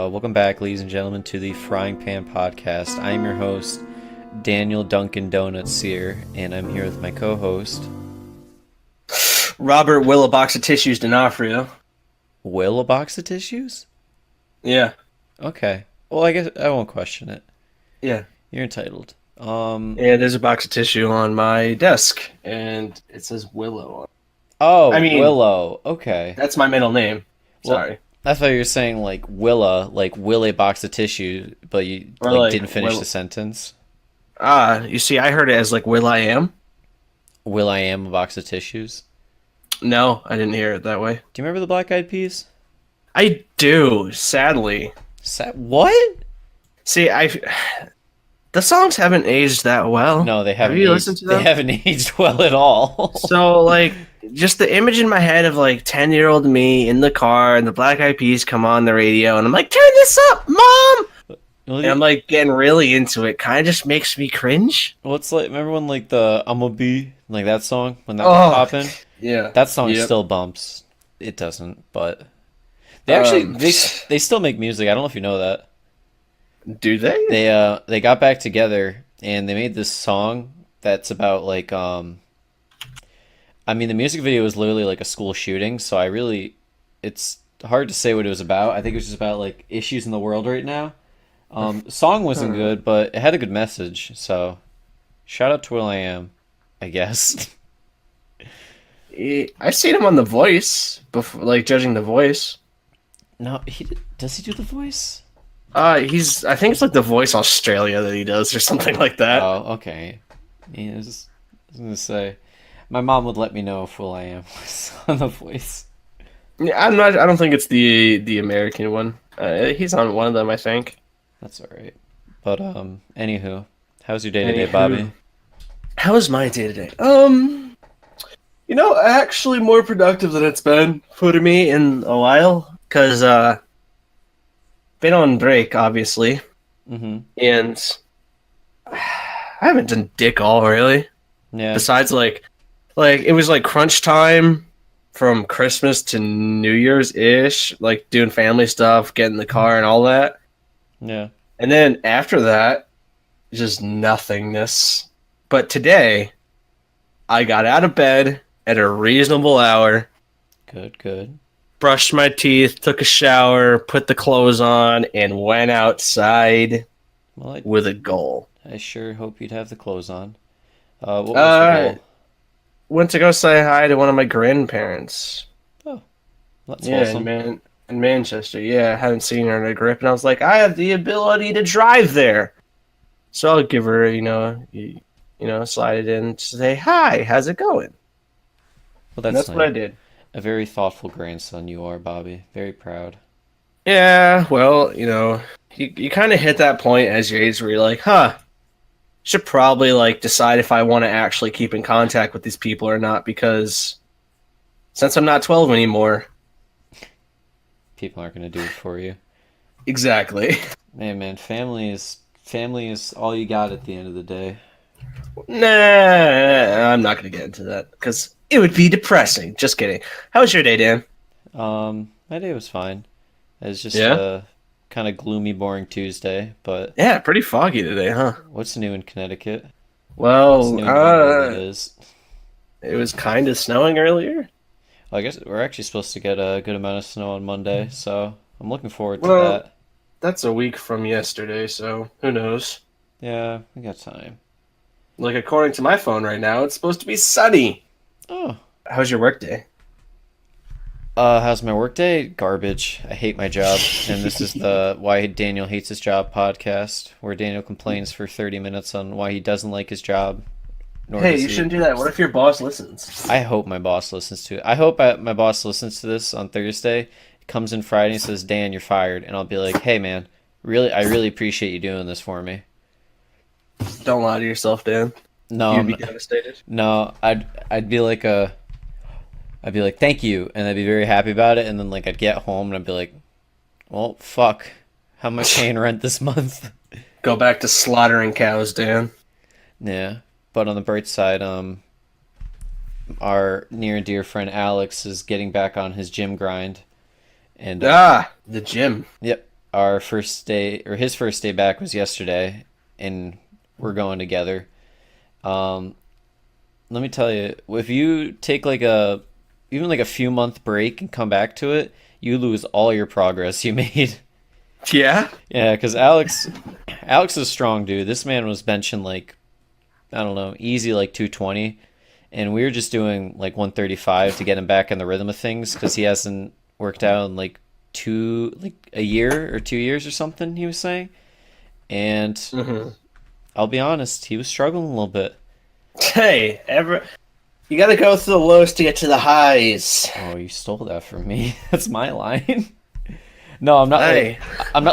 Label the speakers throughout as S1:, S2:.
S1: Welcome back, ladies and gentlemen, to the Frying Pan Podcast. I'm your host, Daniel Dunkin' Donuts here, and I'm here with my co-host,
S2: Robert Will a box of tissues D'Onofrio.
S1: Will a box of tissues?
S2: Yeah.
S1: Okay. Well, I guess I won't question it.
S2: Yeah.
S1: You're entitled.
S2: And there's a box of tissue on my desk, and it says Willow on it.
S1: Oh,
S2: I mean,
S1: Willow. Okay.
S2: That's my middle name.
S1: Well,
S2: Sorry.
S1: I thought you were saying like Willa, like will a box of tissue, but you
S2: Or
S1: like
S2: like
S1: didn't finish
S2: Will-
S1: the sentence.
S2: You see, I heard it as like Will I Am.
S1: Will I am a box of tissues?
S2: No, I didn't hear it that way.
S1: Do you remember the Black Eyed Peas?
S2: I do, sadly.
S1: What?
S2: See, the songs haven't aged that well.
S1: No, they haven't.
S2: Have you
S1: aged,
S2: listened to them?
S1: They haven't aged well at all.
S2: So, like, just the image in my head of like 10-year-old me in the car and the Black Eyed Peas come on the radio, and I'm like, "Turn this up, mom!"
S1: Well,
S2: And I'm like getting really into it. Kind of just makes me cringe.
S1: well, it's like remember when like the "I'ma Be" like that song when that was popping?
S2: Yeah,
S1: That song
S2: Yep.
S1: still bumps. It doesn't, but they actually
S2: Um,
S1: they still make music. I don't know if you know that.
S2: Do they?
S1: They got back together and they made this song that's about like I mean the music video was literally like a school shooting, so it's hard to say what it was about. I think it was just about like issues in the world right now. Song wasn't good, but it had a good message, so shout out to Will I Am, I guess.
S2: I've seen him on The Voice before, like judging The Voice.
S1: No, does he do the voice?
S2: I think it's like The Voice Australia that he does or something like that.
S1: Oh, okay. Yeah, I was gonna say, my mom would let me know if Will I Am was on the voice.
S2: Yeah, I'm not. I don't think it's the American one. He's on one of them, I think.
S1: That's all right. But anywho, how's your day today, Bobby?
S2: How was my day today? Actually more productive than it's been for me in a while, cause been on break obviously,
S1: Mm-hmm.
S2: and I haven't done dick all really.
S1: Yeah.
S2: Besides like it was like crunch time from Christmas to New Year's ish, like doing family stuff, getting in the car and all that.
S1: Yeah.
S2: And then after that, just nothingness. But today, I got out of bed at a reasonable hour,
S1: Good, good.
S2: brushed my teeth, took a shower, put the clothes on, and went outside
S1: Well,
S2: with a goal.
S1: I sure hope you'd have the clothes on. What was the goal?
S2: Went to go say hi to one of my grandparents.
S1: That's
S2: Yeah,
S1: wholesome.
S2: in Manchester. Yeah, I haven't seen her in a grip, and I was like, I have the ability to drive there, so I'll give her, slide it in to say hi. How's it going?
S1: Well,
S2: And
S1: that's
S2: that's what I
S1: nice.
S2: did.
S1: A very thoughtful grandson you are, Bobby. Very proud.
S2: Yeah, well, you kind of hit that point as your age where you're like, should probably like decide if I want to actually keep in contact with these people or not, because since I'm not 12 anymore.
S1: People aren't gonna do it for you.
S2: Exactly.
S1: Man, family is all you got at the end of the day.
S2: Nah, I'm not going to get into that because it would be depressing. Just kidding. How was your day, Dan?
S1: My day was fine. It was just
S2: Yeah?
S1: a kind of gloomy, boring Tuesday. But
S2: Yeah, pretty foggy today, huh?
S1: what's new in Connecticut? What's
S2: Well,
S1: new in England it is.
S2: it was kind of snowing earlier.
S1: Well, I guess we're actually supposed to get a good amount of snow on Monday, so I'm looking forward to
S2: Well-
S1: that.
S2: That's a week from yesterday, so who knows?
S1: Yeah, we got time.
S2: Like, according to my phone right now, it's supposed to be sunny.
S1: Oh,
S2: How's your work day?
S1: how's my work day? Garbage. I hate my job, and this is the Why Daniel Hates His Job podcast, where Daniel complains for 30 minutes on why he doesn't like his job. Nor
S2: Hey,
S1: does
S2: you
S1: he.
S2: shouldn't do that. What if your boss listens?
S1: I hope my boss listens to it. I hope my boss listens to this on Thursday. Comes in Friday and says, "Dan, you're fired," and I'll be like, "Hey, man, I really appreciate you doing this for me."
S2: Don't lie to yourself, Dan.
S1: No,
S2: You'd be devastated.
S1: no, I'd be like I'd be like, "Thank you," and I'd be very happy about it, and then like I'd get home and I'd be like, "Well, fuck, how am I paying rent this month?"
S2: Go back to slaughtering cows, Dan.
S1: Yeah. But on the bright side, our near and dear friend Alex is getting back on his gym grind, and
S2: The gym.
S1: yep, our first day or his first day back was yesterday, and we're going together. Um, Let me tell you, if you take like a even like a few month break and come back to it, you lose all your progress you made.
S2: Yeah.
S1: Yeah, because Alex is a strong dude. This man was benching like I don't know, easy like 220, and we were just doing like 135 to get him back in the rhythm of things because he hasn't worked out in like a year or 2 years or something. He was saying, and
S2: Hmm.
S1: I'll be honest, he was struggling a little bit.
S2: Hey, you got to go through the lows to get to the highs.
S1: Oh, you stole that from me. That's my line. No, I'm not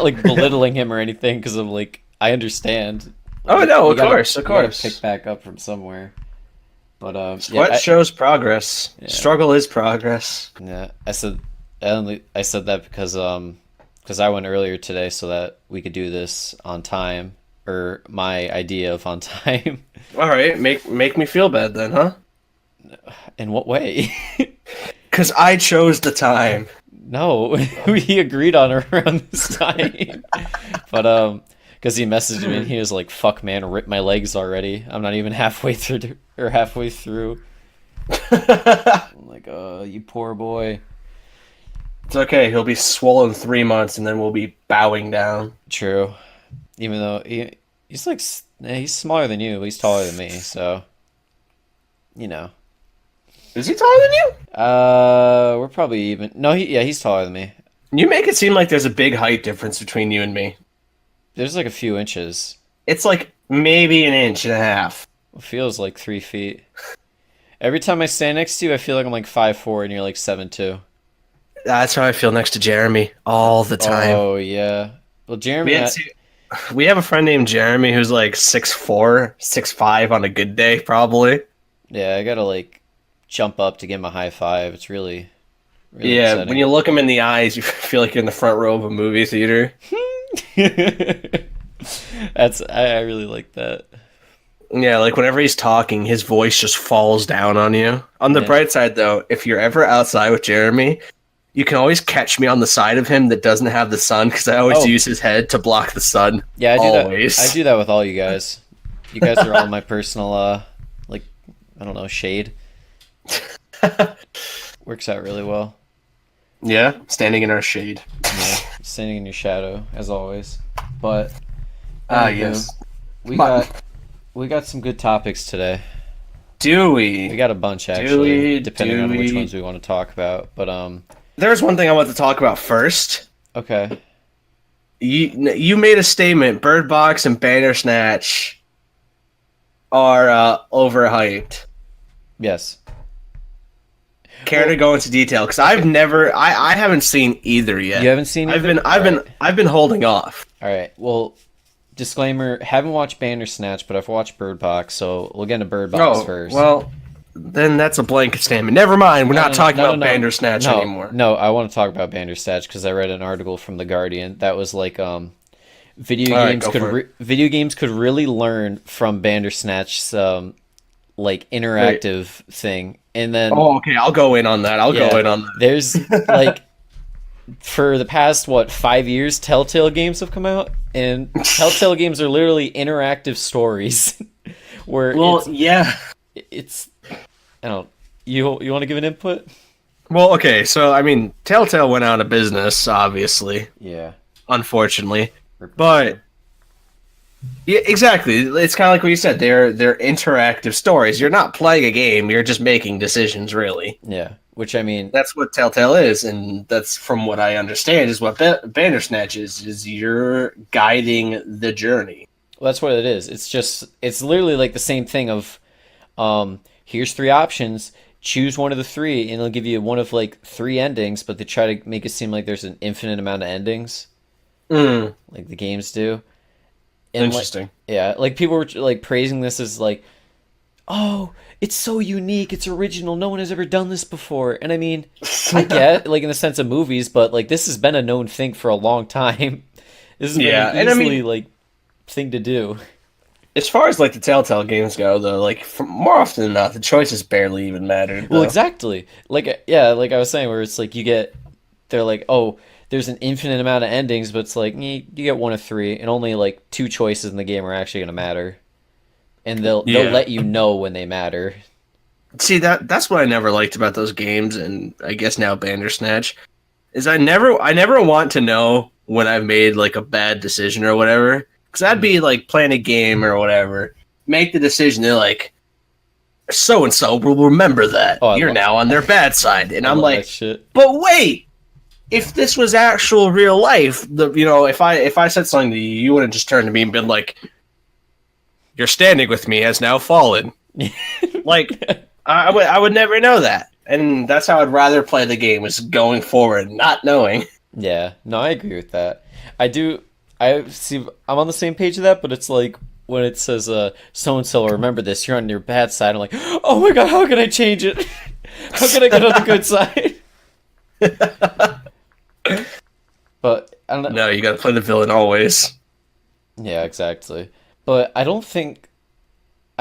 S1: like
S2: Hey.
S1: belittling him or anything because I'm like I understand. Like
S2: Oh no,
S1: you
S2: of
S1: gotta
S2: course, of
S1: you gotta
S2: course.
S1: pick back up from somewhere. But yeah,
S2: Sweat shows progress.
S1: yeah,
S2: Struggle is progress.
S1: yeah. I said that because I went earlier today so that we could do this on time or my idea of on time.
S2: All right, make me feel bad then, huh?
S1: In what way?
S2: Because I chose the time.
S1: No, we agreed on around this time. But because he messaged me and he was like, "Fuck, man, rip my legs already. I'm not even halfway through or halfway through."
S2: It's
S1: I'm like, you poor boy."
S2: okay. He'll be swollen 3 months, and then we'll be bowing down.
S1: True. Even though he's like he's smaller than you, but he's taller than me, so you know.
S2: Is he taller than you?
S1: We're probably even. No, he's taller than me.
S2: You make it seem like there's a big height difference between you and me.
S1: There's like a few inches.
S2: It's like maybe an inch and a half.
S1: It feels like 3 feet. Every time I stand next to you, I feel like I'm like 5'4" and you're like 7'2".
S2: That's how I feel next to Jeremy all the time.
S1: Oh yeah. Well,
S2: We
S1: Jeremy,
S2: had to, we have a friend named Jeremy who's like 6'4", 6'5" on a good day, probably.
S1: yeah, I gotta like jump up to give him a high five. It's really
S2: Yeah, when
S1: upsetting.
S2: you look him in the eyes, you feel like you're in the front row of a movie theater.
S1: I really like that.
S2: Yeah, like whenever he's talking, his voice just falls down on you. On the
S1: Yeah.
S2: bright side, though, if you're ever outside with Jeremy, you can always catch me on the side of him that doesn't have the sun because I always
S1: Oh,
S2: use his head to block the sun.
S1: yeah, I do that.
S2: Always.
S1: I do that with all you guys. You guys are all my personal like I don't know, shade. Works out really well.
S2: Yeah, standing in our shade.
S1: Yeah, standing in your shadow as always. But
S2: Ah,
S1: anywho,
S2: yes.
S1: we
S2: But
S1: got we got some good topics today.
S2: do
S1: We
S2: we?
S1: got a bunch
S2: Do
S1: actually,
S2: we?
S1: depending
S2: Do
S1: on which
S2: we?
S1: ones we want to talk about. But
S2: There's one thing I want to talk about first.
S1: okay.
S2: You made a statement. Bird Box and Bandersnatch are overhyped.
S1: Yes.
S2: Care to go into detail? Because I haven't seen either yet.
S1: You haven't seen
S2: I've
S1: either?
S2: been, I've been, I've been holding off.
S1: All right. Well, disclaimer: haven't watched Bandersnatch, but I've watched Bird Box, so we'll get into Bird Box
S2: Oh,
S1: first.
S2: well, then that's a blanket statement. Never mind. We're
S1: No,
S2: not
S1: no,
S2: talking
S1: no,
S2: about
S1: no, no.
S2: Bandersnatch
S1: No,
S2: anymore.
S1: no, I want to talk about Bandersnatch because I read an article from the Guardian that was like video
S2: All right,
S1: games
S2: go for it.
S1: video games could really learn from Bandersnatch's like
S2: Wait.
S1: interactive thing, and then
S2: Oh, okay. I'll go in on that. I'll go
S1: yeah,
S2: in on that.
S1: there's like for the past 5 years, Telltale games have come out, and Telltale games are literally interactive stories where
S2: Well, yeah.
S1: it's I don't you want to give an input?
S2: Well, okay. So, I mean, Telltale went out of business, obviously,
S1: Yeah.
S2: unfortunately. But yeah, exactly. It's kind of like what you said. They're interactive stories. You're not playing a game. You're just making decisions, really.
S1: Yeah, which I mean,
S2: That's what Telltale is, and that's from what I understand is what Bandersnatch is. Is you're guiding the journey.
S1: well, that's what it is. It's literally like the same thing of, here's three options, choose one of the three, and it'll give you one of like three endings, but they try to make it seem like there's an infinite amount of endings,
S2: Mm,
S1: like the games do. And like,
S2: interesting.
S1: yeah, like people were like praising this as like, oh, it's so unique, it's original, no one has ever done this before. And I mean, I get like in the sense of movies, but like this has been a known thing for a long time. This has been
S2: Yeah,
S1: an
S2: and I
S1: easily
S2: mean,
S1: like thing to do.
S2: As far as like the Telltale games go, though, like more often than not, the choices barely even mattered,
S1: Well,
S2: though.
S1: exactly. Like yeah, like I was saying, where it's like they're like, oh, there's an infinite amount of endings, but it's like you get one of three, and only like two choices in the game are actually gonna matter, and they'll
S2: Yeah.
S1: let you know when they matter.
S2: See that's what I never liked about those games, and I guess now Bandersnatch is I never want to know when I've made like a bad decision or whatever, because I'd be like playing a game or whatever, make the decision, they're like, so and so will remember that
S1: Oh,
S2: you're now on their bad side, and
S1: I
S2: I'm
S1: love that
S2: like,
S1: shit.
S2: but wait, if this was actual real life, if I said something to you, you wouldn't just turn to me and been like, "Your standing with me has now fallen." Like, I would never know that, and that's how I'd rather play the game, is going forward, not knowing.
S1: Yeah, no, I agree with that. I do. I see. I'm on the same page of that, but it's like when it says, so and so will remember this. You're on your bad side." I'm like, "Oh my god, how can I change it? How can I get on the good side?" But I don't know.
S2: No, you got to play the villain always.
S1: Yeah, exactly. But I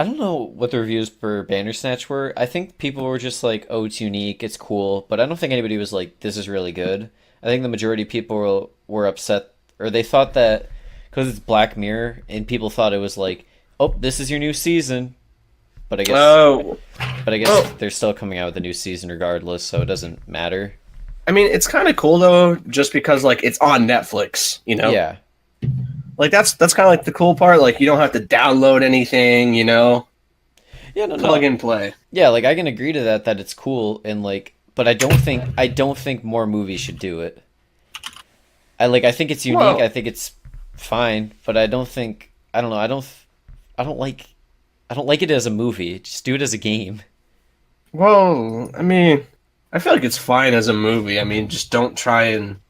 S1: don't know what the reviews for Bandersnatch were. I think people were just like, "Oh, it's unique, it's cool," but I don't think anybody was like, "This is really good." I think the majority of people were upset, or they thought that because it's Black Mirror, and people thought it was like, "Oh, this is your new season." But I guess,
S2: Oh,
S1: but I guess
S2: well,
S1: they're still coming out with a new season regardless, so it doesn't matter.
S2: I mean, it's kind of cool though, just because like it's on Netflix, you know.
S1: Yeah,
S2: Like that's kind of like the cool part. Like you don't have to download anything,
S1: yeah, no,
S2: plug
S1: no,
S2: and play.
S1: yeah. Like I can agree to that it's cool and like, but I don't think more movies should do it. I think it's unique. I
S2: Well,
S1: think it's fine, but I don't think I don't know. I don't like I don't like it as a movie. Just do it as a game.
S2: I mean, I feel like it's fine as a movie. I mean, just don't try and.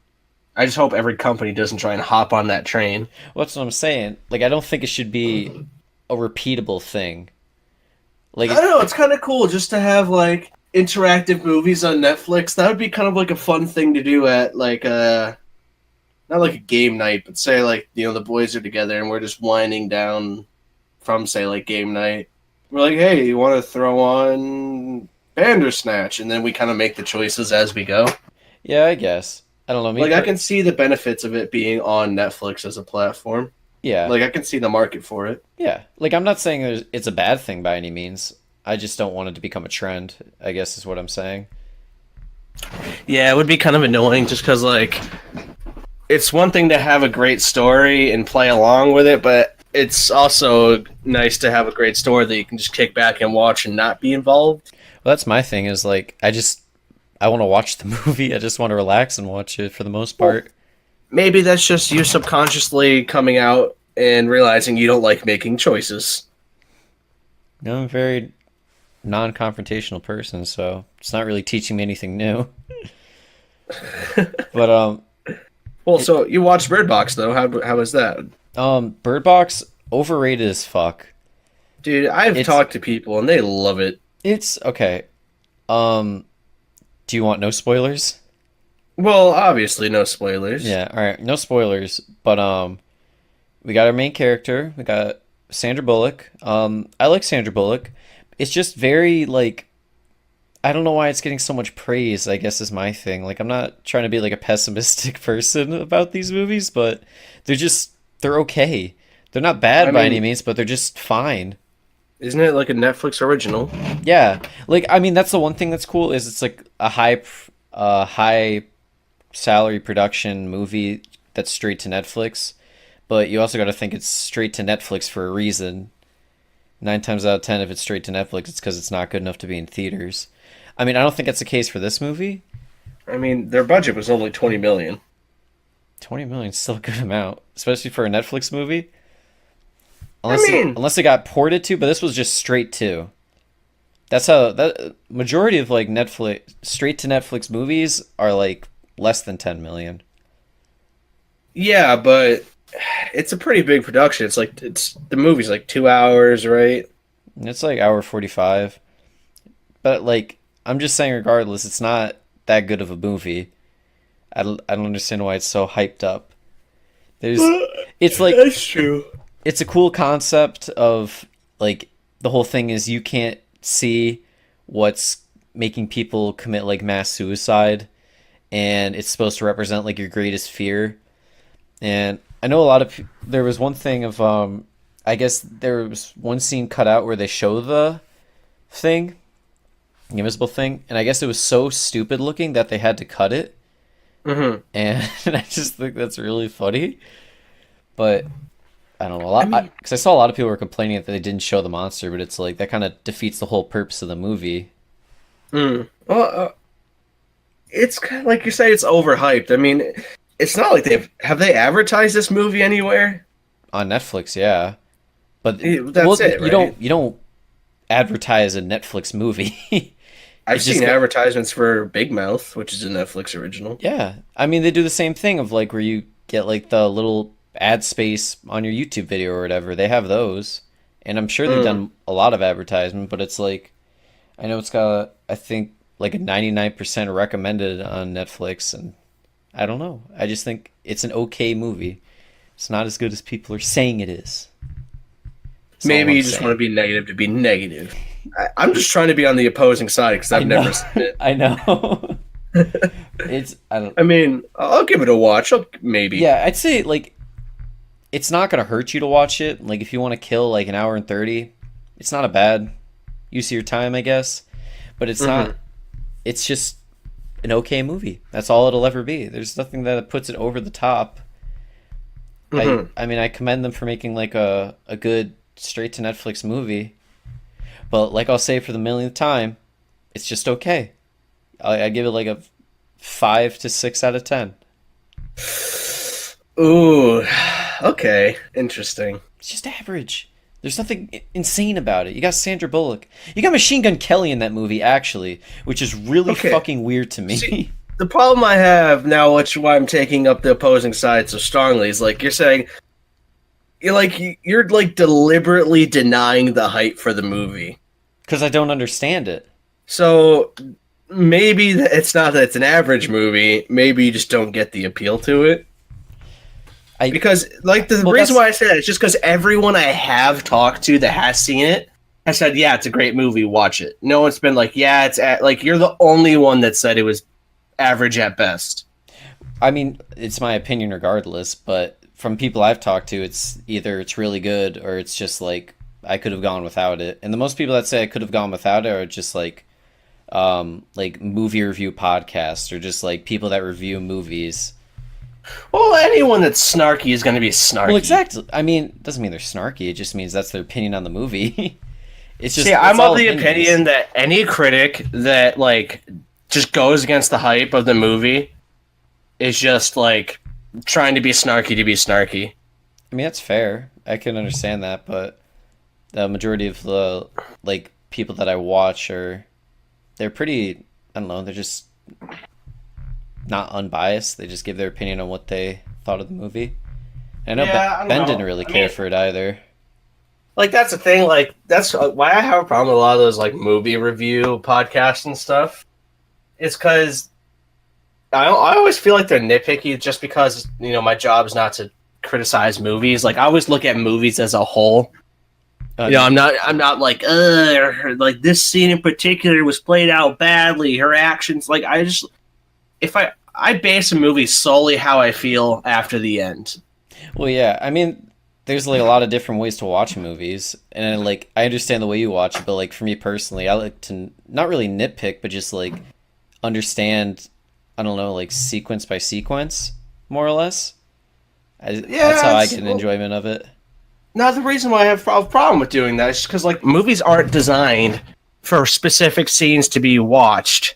S2: I just hope every company doesn't try and hop on that train.
S1: Well, that's what I'm saying. Like I don't think it should be a repeatable thing. Like
S2: I don't know. It's kind of cool just to have like interactive movies on Netflix. That would be kind of like a fun thing to do at like not like a game night, but say like the boys are together and we're just winding down from say like game night. We're like, hey, you want to throw on Bandersnatch, and then we kind of make the choices as we go.
S1: yeah, I guess. I don't know.
S2: Like I can see the benefits of it being on Netflix as a platform.
S1: Yeah,
S2: Like I can see the market for it.
S1: yeah. Like I'm not saying it's a bad thing by any means. I just don't want it to become a trend, I guess is what I'm saying.
S2: Yeah, it would be kind of annoying just because like it's one thing to have a great story and play along with it, but it's also nice to have a great story that you can just kick back and watch and not be involved.
S1: Well, that's my thing is like I want to watch the movie. I just want to relax and watch it for the most
S2: Well,
S1: part.
S2: maybe that's just you subconsciously coming out and realizing you don't like making choices.
S1: No, I'm a very non-confrontational person, so it's not really teaching me anything new. But
S2: Well, so you watched Bird Box though. How was that?
S1: Bird Box overrated as fuck.
S2: Dude, I've
S1: It's
S2: talked to people and they love it.
S1: it's okay. Um, do you want no spoilers?
S2: Well, obviously no spoilers.
S1: Yeah, all right, no spoilers. But we got our main character. We got Sandra Bullock. I like Sandra Bullock. It's just very like I don't know why it's getting so much praise, I guess is my thing. Like I'm not trying to be like a pessimistic person about these movies, but they're okay. They're not
S2: I
S1: bad by any
S2: mean,
S1: means, but they're just fine.
S2: isn't it like a Netflix original?
S1: Yeah. Like I mean that's the one thing that's cool is it's like a high salary production movie that's straight to Netflix, but you also got to think it's straight to Netflix for a reason. 9 times out of 10 if it's straight to Netflix, it's cuz it's not good enough to be in theaters. I mean, I don't think that's the case for this movie.
S2: I mean, their budget was only 20 million.
S1: 20 million is still a good amount, especially for a Netflix movie.
S2: I mean,
S1: Unless it got ported to, but this was just straight to. That's how that majority of like Netflix straight to Netflix movies are like less than 10 million.
S2: yeah, but it's a pretty big production. It's the movie's like 2 hours, right?
S1: And it's like hour 45. But like I'm just saying regardless, it's not that good of a movie. I don't understand why it's so hyped up. There's it's like
S2: That's true.
S1: it's a cool concept of like the whole thing is you can't see what's making people commit like mass suicide, and it's supposed to represent like your greatest fear. And I know a lot of there was one thing of I guess there was one scene cut out where they show thing, the invisible thing, and I guess it was so stupid looking that they had to cut it.
S2: Hmm.
S1: And I just think that's really funny. But I don't know a
S2: I
S1: lot
S2: mean,
S1: because I saw a lot of people were complaining that they didn't show the monster, but it's like that kind of defeats the whole purpose of the movie.
S2: well, it's kind of like you say, it's overhyped. I mean, it's not like have they advertised this movie anywhere?
S1: On Netflix, yeah. But well,
S2: That's it, right?
S1: you don't advertise a Netflix movie. It
S2: I've
S1: just
S2: seen
S1: got,
S2: advertisements for Big Mouth, which is a Netflix original.
S1: yeah. I mean, they do the same thing of like where you get like the little ad space on your YouTube video or whatever. They have those, and I'm sure they've
S2: Mm.
S1: done a lot of advertisement. But it's like I know it's got I think like a 99% recommended on Netflix, and I don't know. I just think it's an okay movie. It's not as good as people are saying it is. That's all
S2: Maybe
S1: I'm
S2: you just want to
S1: saying.
S2: be negative to be negative. I'm just trying to be on the opposing side because
S1: I
S2: I've
S1: know.
S2: never seen it.
S1: I know. It's I don't.
S2: I mean, I'll give it a watch. Maybe.
S1: Yeah, I'd say like it's not gonna hurt you to watch it. Like if you want to kill like an hour and 30, it's not a bad use of your time, I guess. But it's
S2: Hmm.
S1: not. It's just an okay movie. That's all it'll ever be. There's nothing that puts it over the top.
S2: Hmm.
S1: I mean I commend them for making like a good straight to Netflix movie. But like I'll say for the millionth time, it's just okay. I give it like a 5 to 6 out of 10.
S2: Ooh. Okay. Interesting.
S1: It's just average. There's nothing insane about it. You got Sandra Bullock. You got Machine Gun Kelly in that movie, actually, which is really
S2: Okay.
S1: fucking weird to
S2: See,
S1: me.
S2: the problem I have now, which why I'm taking up the opposing side so strongly, is like you're saying you're like deliberately denying the hype for the movie.
S1: Because I don't understand it.
S2: So maybe it's not that it's an average movie. Maybe you just don't get the appeal to it.
S1: I
S2: Because like the
S1: well,
S2: reason
S1: that's
S2: why I say that is just because everyone I have talked to that has seen it has said, "Yeah, it's a great movie. Watch it." No one's been like, "Yeah, like you're the only one that said it was average at best."
S1: I mean, it's my opinion regardless, but from people I've talked to, it's either it's really good or it's just like I could have gone without it. And the most people that say I could have gone without it are just like movie review podcasts or just like people that review movies.
S2: Well, anyone that's snarky is going to be
S1: Well,
S2: snarky.
S1: exactly. I mean, it doesn't mean they're snarky. It just means that's their opinion on the movie. It's
S2: See,
S1: just
S2: I'm
S1: it's
S2: of
S1: all
S2: the
S1: opinions.
S2: opinion that any critic that like just goes against the hype of the movie is just like trying to be snarky.
S1: I mean, that's fair. I can understand that, but the majority of the like people that I watch are they're pretty. I don't know. They're just not unbiased. They just give their opinion on what they thought of the movie. I know
S2: Yeah, I don't
S1: Ben didn't
S2: know.
S1: really
S2: I
S1: care
S2: mean,
S1: for it either.
S2: like that's the thing. Like that's why I have a problem with a lot of those like movie review podcasts and stuff. It's because I always feel like they're nitpicky just because my job is not to criticize movies. Like I always look at movies as a whole. I'm not like like this scene in particular was played out badly. Her actions, like I just if I base a movie solely how I feel after the end.
S1: Well, yeah. I mean, there's like a lot of different ways to watch movies, and like I understand the way you watch it, but like for me personally, I like to not really nitpick, but just like understand. I don't know, like sequence by sequence, more or less. That's how
S2: Yeah,
S1: I get an enjoyment of it.
S2: now the reason why I have a problem with doing that is just because like movies aren't designed for specific scenes to be watched.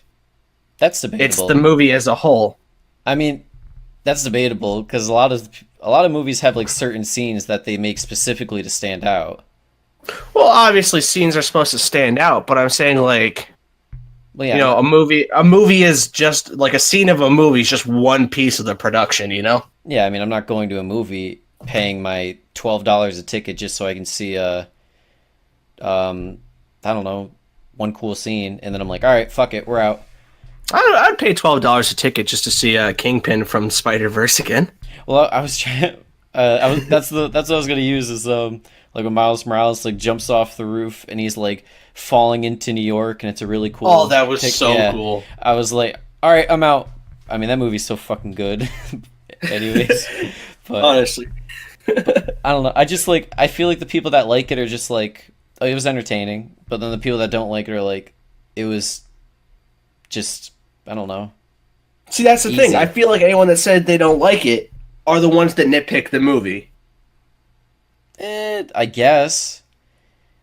S1: That's
S2: It's the
S1: debatable.
S2: movie as a whole.
S1: I mean, that's debatable because a lot of movies have like certain scenes that they make specifically to stand out.
S2: Well, obviously scenes are supposed to stand out, but I'm saying like
S1: Well, yeah,
S2: a movie is just like a scene of a movie is just one piece of the production.
S1: yeah. I mean, I'm not going to a movie paying my $12 a ticket just so I can see I don't know, one cool scene, and then I'm like, all right, fuck it, we're out.
S2: I'd pay $12 a ticket just to see Kingpin from Spider Verse again.
S1: Well, I was trying. That's what I was gonna use is like when Miles Morales like jumps off the roof and he's like falling into New York and it's a really
S2: Oh,
S1: cool
S2: that was
S1: pic.
S2: so
S1: Yeah,
S2: cool.
S1: I was like, all right, I'm out. I mean, that movie's so fucking good. Anyways, but
S2: Honestly.
S1: I don't know. I just like I feel like the people that like it are just like oh, it was entertaining, but then the people that don't like it are like it was just I don't know
S2: See, that's the thing. I
S1: easy.
S2: feel like anyone that said they don't like it are the ones that nitpick the movie.
S1: I guess.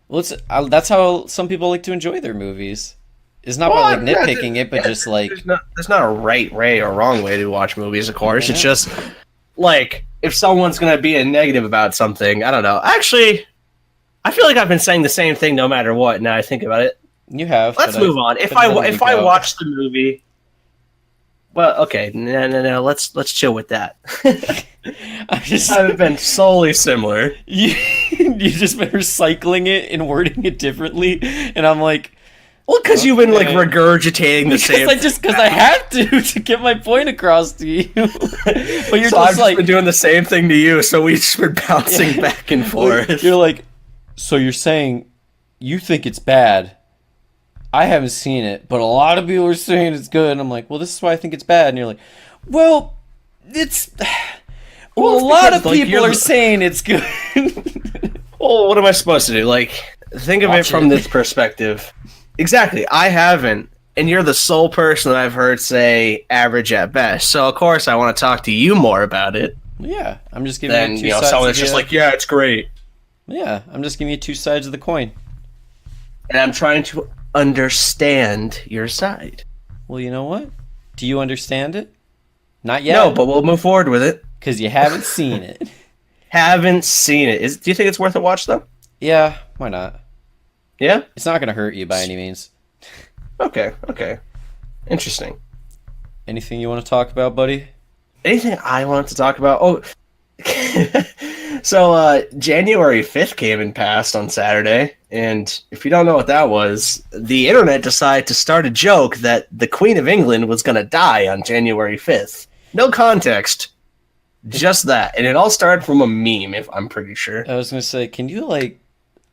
S1: Well, that's how some people like to enjoy their movies. It's not by like
S2: Well, yeah,
S1: nitpicking it, but just like
S2: there's not a right way or wrong way to watch movies, of course. It's
S1: yeah,
S2: just like if someone's gonna be a negative about something, I don't know. Actually, I feel like I've been saying the same thing no matter what. Now I think about it.
S1: you have.
S2: Let's
S1: But
S2: move on.
S1: but it doesn't
S2: If
S1: leak
S2: I
S1: out.
S2: watch the movie, well, okay, no. Let's chill with that.
S1: I just
S2: I've been solely similar.
S1: you just been recycling it and wording it differently, and I'm like,
S2: Well, because you've been like
S1: okay.
S2: regurgitating the same.
S1: Because I have to get my point across to you. But you're
S2: So I've
S1: just like
S2: been doing the same thing to you, so we've just been bouncing
S1: yeah.
S2: back and forth.
S1: You're like, so you're saying you think it's bad. I haven't seen it, but a lot of people are saying it's good. And I'm like, well, this is why I think it's bad. And you're like, well, it's. Well,
S2: Well,
S1: a
S2: it's
S1: lot
S2: because,
S1: of
S2: like,
S1: people
S2: you're
S1: are
S2: the-
S1: saying it's good.
S2: Well, what am I supposed to do? Like, think of it
S1: Watch
S2: from
S1: it.
S2: this perspective. Exactly. I haven't, and you're the sole person that I've heard say average at best. So of course I want to talk to you more about it
S1: Yeah, I'm just giving
S2: than
S1: you two sides.
S2: someone
S1: of
S2: that's just
S1: the,
S2: like, yeah, it's great,
S1: yeah, I'm just giving you two sides of the coin.
S2: and I'm trying to understand your side.
S1: Well, you know what? Do you understand it? Not yet.
S2: No, but we'll move forward with it.
S1: Because you haven't seen it.
S2: Haven't seen it. Do you think it's worth a watch though?
S1: Yeah, why not?
S2: Yeah.
S1: It's not going to hurt you by any means.
S2: Okay. Okay. Interesting.
S1: Anything you want to talk about, buddy?
S2: Anything I wanted to talk about? Oh, so January 5th came and passed on Saturday, and if you don't know what that was, the internet decided to start a joke that the Queen of England was going to die on January 5th. No context, just that, and it all started from a meme. If I'm pretty sure.
S1: I was going to say, can you, like...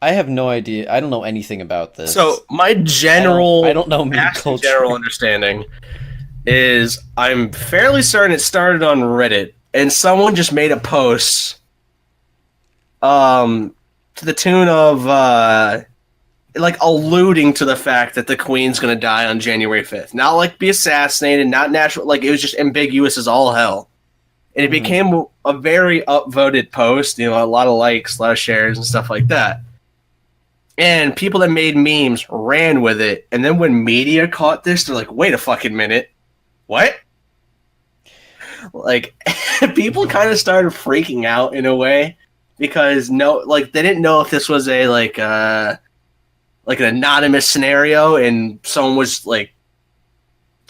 S1: I have no idea. I don't know anything about this.
S2: So my
S1: I don't know meme
S2: vast
S1: culture.
S2: general understanding is I'm fairly certain it started on Reddit, and someone just made a post to the tune of like alluding to the fact that the queen's gonna die on January 5th. Not like be assassinated, not natural, like it was just ambiguous as all hell. And it became a very upvoted post, a lot of likes, a lot of shares and stuff like that. And people that made memes ran with it, and then when media caught this, they're like, wait a fucking minute. What? Like, people kind of started freaking out in a way because they didn't know if this was a like an anonymous scenario and someone was like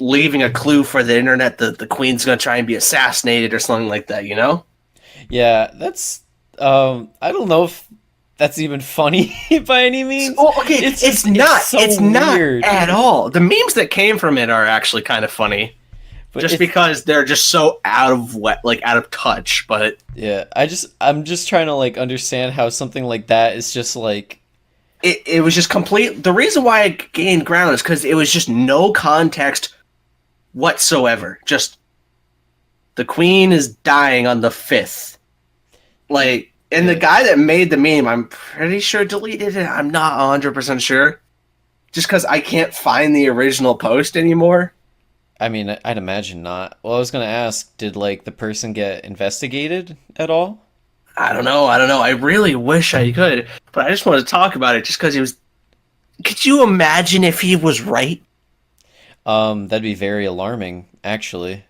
S2: leaving a clue for the internet that the queen's gonna try and be assassinated or something like that,
S1: Yeah, that's... I don't know if that's even funny by any means.
S2: Well, okay, it's not.
S1: so
S2: It's not
S1: weird.
S2: at all. The memes that came from it are actually kind of funny.
S1: But
S2: Just
S1: it's-
S2: because they're just so out of touch. But
S1: Yeah, I'm just trying to like understand how something like that is just like
S2: it was just complete. The reason why it gained ground is because it was just no context whatsoever. Just the queen is dying on the 5th. Like, and the guy that made the meme, I'm pretty sure deleted it. I'm not 100% sure. Just because I can't find the original post anymore.
S1: I mean, I'd imagine not. Well, I was gonna ask, did like the person get investigated at all?
S2: I don't know. I really wish I could, but I just want to talk about it just because he was. Could you imagine if he was right?
S1: That'd be very alarming, actually.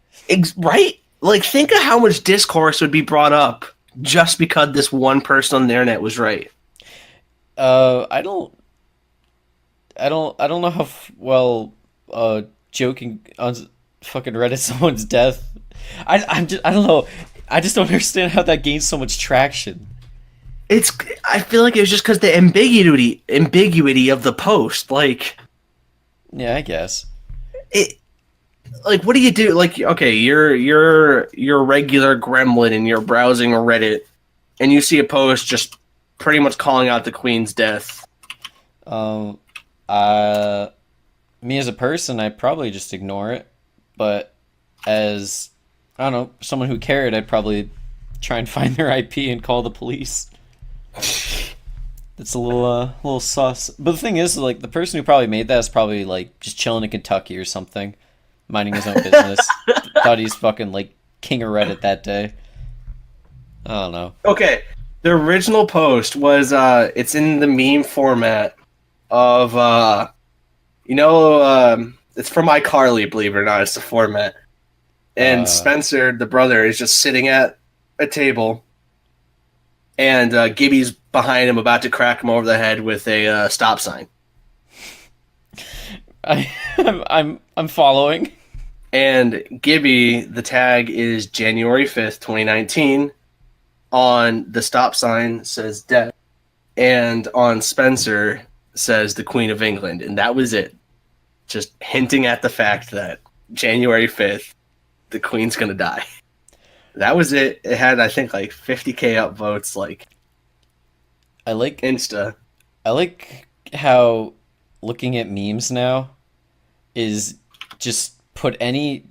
S2: Right? Like, think of how much discourse would be brought up just because this one person on the internet was right.
S1: I don't know how well joking on fucking Reddit someone's death. I don't know. I just don't understand how that gains so much traction.
S2: I feel like it was just because the ambiguity of the post. Like,
S1: Yeah, I guess.
S2: it. like what do you do? Like, okay, you're a regular gremlin and you're browsing Reddit, and you see a post just pretty much calling out the Queen's death.
S1: Um, uh, Me as a person, I'd probably just ignore it. But as, I don't know, someone who cared, I'd probably try and find their IP and call the police. It's a little sus. But the thing is, like, the person who probably made that is probably like just chilling in Kentucky or something, minding his own business. Thought he's fucking like king of Reddit that day. I don't know.
S2: Okay, the original post was it's in the meme format of it's from iCarly, believe it or not, it's the format. And
S1: Uh,
S2: Spencer, the brother, is just sitting at a table, and Gibby's behind him, about to crack him over the head with a stop sign.
S1: I'm following.
S2: And Gibby, the tag is January 5th, 2019. On the stop sign says death, and on Spencer says the Queen of England, and that was it. Just hinting at the fact that January 5th, the Queen's gonna die. That was it. It had, I think, like 50K upvotes, like
S1: I like
S2: Insta.
S1: I like how looking at memes now is just put a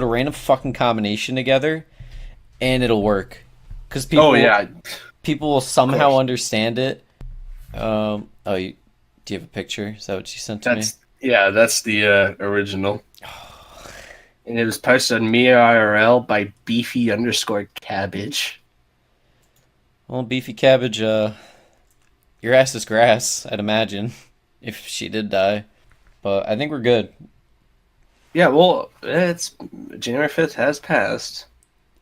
S1: random fucking combination together and it'll work because
S2: Oh yeah,
S1: people will
S2: of
S1: somehow
S2: course.
S1: understand it. Do you have a picture? Is that what you sent to me?
S2: That's the original, and it was posted on Mia IRL by beefy_cabbage.
S1: Well, beefy cabbage, your ass is grass, I'd imagine, if she did die. But I think we're good.
S2: Yeah, well, it's January 5th has passed.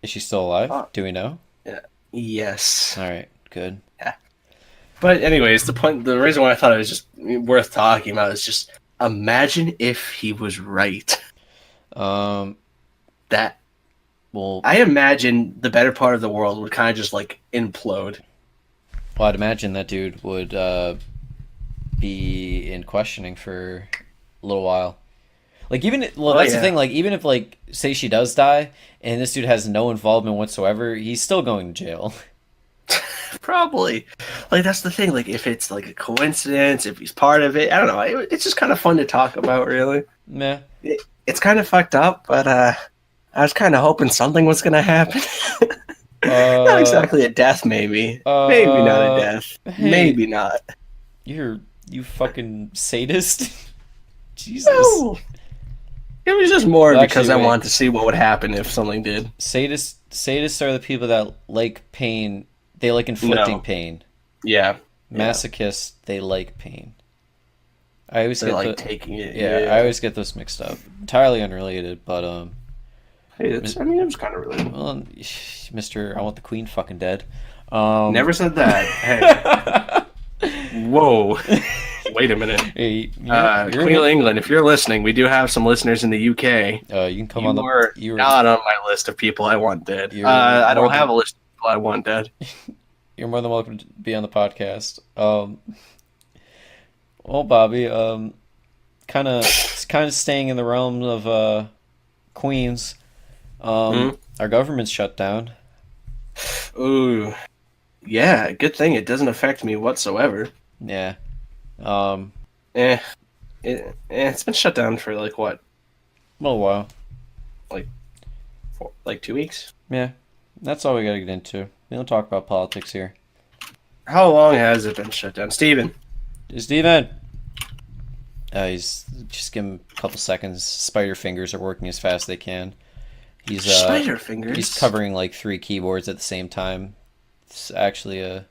S1: Is she still alive?
S2: Oh,
S1: Do we know?
S2: yeah. Yes.
S1: All right, good.
S2: Yeah. But anyways, the reason why I thought it was just worth talking about is just imagine if he was right.
S1: Um,
S2: That
S1: well,
S2: I imagine the better part of the world would kind of just like implode.
S1: I'd imagine that dude would be in questioning for a little while. Like
S2: Oh
S1: that's the
S2: yeah,
S1: thing. Like even if like say she does die and this dude has no involvement whatsoever, he's still going to jail.
S2: probably. Like that's the thing. Like if it's like a coincidence, if he's part of it, I don't know. It's just kind of fun to talk about, really.
S1: Meh.
S2: It's kind of fucked up, but I was kind of hoping something was gonna happen. Not
S1: Uh,
S2: exactly a death, maybe. Maybe not a
S1: uh,
S2: death.
S1: hey,
S2: Maybe not.
S1: you fucking sadist. Jesus.
S2: No, it was just more
S1: Well,
S2: because
S1: actually,
S2: I
S1: wait.
S2: wanted to see what would happen if something did.
S1: Sadists are the people that like pain. They like inflicting
S2: No.
S1: pain.
S2: Yeah. Yeah.
S1: Masochists, they like pain. I always
S2: They're
S1: get
S2: like
S1: the
S2: taking it.
S1: Yeah, I
S2: Yeah.
S1: always get those mixed up. Entirely unrelated, but
S2: Hey, it's, I mean, it was kind of related.
S1: well, Mister, I want the Queen fucking dead. Um,
S2: Never said that. Hey. Whoa. Wait a minute.
S1: hey,
S2: Queen of England, if you're listening, we do have some listeners in the UK.
S1: you can come on
S2: You
S1: the
S2: are
S1: you're
S2: not on my list of people I want dead.
S1: you're
S2: I
S1: more
S2: don't have
S1: than
S2: a list of people I want dead.
S1: you're more than welcome to be on the podcast. Well, Bobby, kind of staying in the realm of Queens.
S2: Hmm?
S1: Our government's shut down.
S2: Ooh. Yeah, good thing it doesn't affect me whatsoever.
S1: Yeah. Um,
S2: Eh, it's been shut down for like what,
S1: a little while.
S2: like like 2 weeks.
S1: Yeah. That's all we gotta get into. We don't talk about politics here.
S2: How long has it been shut down, Steven?
S1: Steven! He's just give him a couple seconds. Spider fingers are working as fast as they can.
S2: Spider fingers.
S1: He's covering like three keyboards at the same time. It's actually an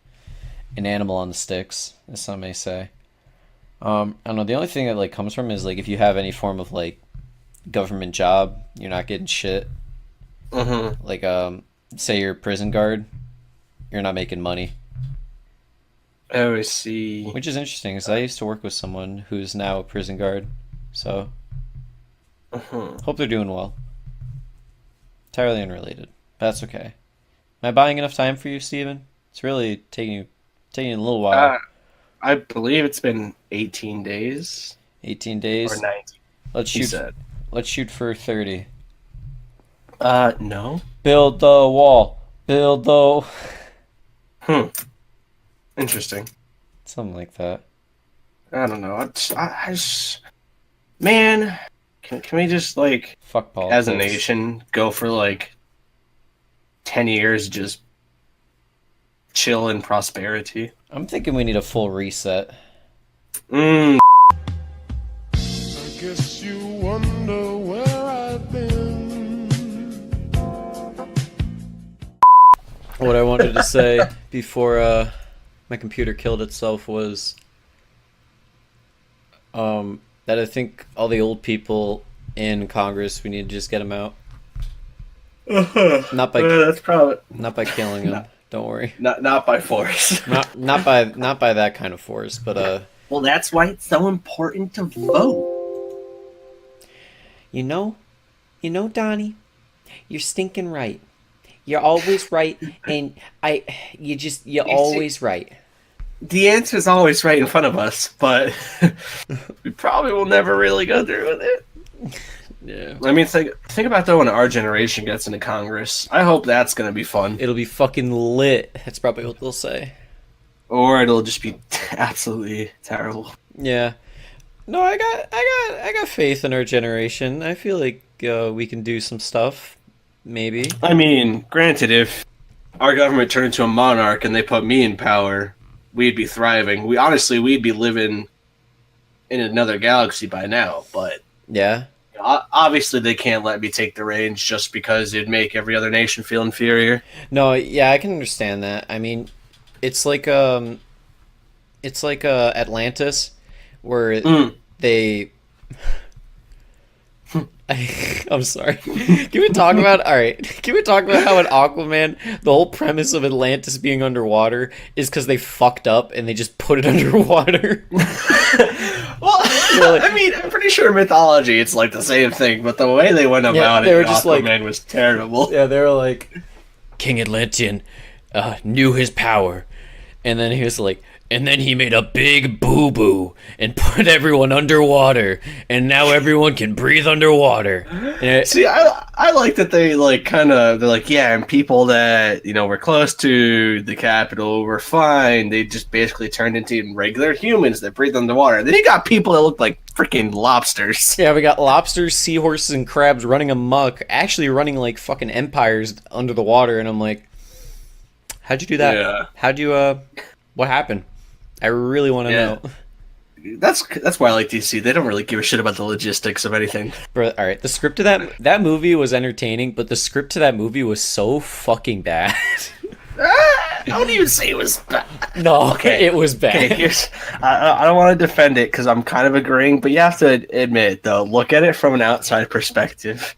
S1: animal on the sticks, as some may say. I don't know. The only thing that like comes from is like if you have any form of like government job, you're not getting shit.
S2: Mm-hmm.
S1: Like say you're a prison guard, you're not making money,
S2: Oh, I see.
S1: which is interesting because I used to work with someone who's now a prison guard, so
S2: Mm-hmm.
S1: hope they're doing well. Entirely unrelated. That's okay. Am I buying enough time for you, Steven? It's really taking a little while.
S2: I believe it's been 18 days
S1: 18
S2: or
S1: days.
S2: 19.
S1: Let's
S2: He
S1: shoot
S2: said.
S1: Let's shoot for 30.
S2: No.
S1: Build the wall. Build the...
S2: Hmm. Interesting.
S1: Something like that.
S2: I don't know. I just, man, can we just like,
S1: Fuck
S2: as a
S1: politics.
S2: nation, go for like 10 years just chill in prosperity?
S1: I'm thinking we need a full reset.
S2: Mm.
S3: I guess you wonder where I've been.
S1: What I wanted to say before my computer killed itself was that I think all the old people in Congress, we need to just get them out. Not by
S2: That's probably
S1: not by killing them. Don't worry.
S2: not by force.
S1: Not by that kind of force, but
S2: Well, that's why it's so important to vote.
S1: you know, Donnie, you're stinking right. You're always right, and you're always right.
S2: The answer is always right in front of us, but we probably will never really go through with it.
S1: Yeah.
S2: I mean, think about that when our generation gets into Congress. I hope that's going to be fun.
S1: It'll be fucking lit. That's probably what they'll say.
S2: Or it'll just be absolutely terrible.
S1: Yeah. No, I got faith in our generation. I feel like we can do some stuff. Maybe.
S2: I mean, granted, if our government turned into a monarch and they put me in power, we'd be thriving. We'd be living in another galaxy by now. But
S1: Yeah.
S2: obviously, they can't let me take the reins just because it'd make every other nation feel inferior.
S1: No, yeah, I can understand that. I mean, it's like Atlantis, where they. I'm sorry. Can we talk about how in Aquaman the whole premise of Atlantis being underwater is because they fucked up and they just put it underwater?
S2: Well,
S1: Really?
S2: I mean, I'm pretty sure mythology it's like the same thing, but the way they went about
S1: they
S2: it
S1: were
S2: in
S1: just like-
S2: Aquaman was terrible.
S1: Yeah, they were like, King Atlantean knew his power, and then he was like, and then he made a big boo-boo and put everyone underwater, and now everyone can breathe underwater. And
S2: See, I like that they like they're like, yeah, and people that were close to the capital were fine. They just basically turned into regular humans that breathe underwater. Then you got people that look like freaking lobsters.
S1: yeah, we got lobsters, seahorses, and crabs running amok, actually running like fucking empires under the water, and I'm like, how'd you do that?
S2: Yeah.
S1: How'd you, what happened? I really want to
S2: Yeah.
S1: know.
S2: That's why I like DC. They don't really give a shit about the logistics of anything.
S1: Bro, all right, the script to that movie was entertaining, but the script to that movie was so fucking bad.
S2: I don't even say it was bad.
S1: No,
S2: Okay.
S1: it was bad.
S2: Okay, I don't want to defend it because I'm kind of agreeing, but you have to admit, though, look at it from an outside perspective.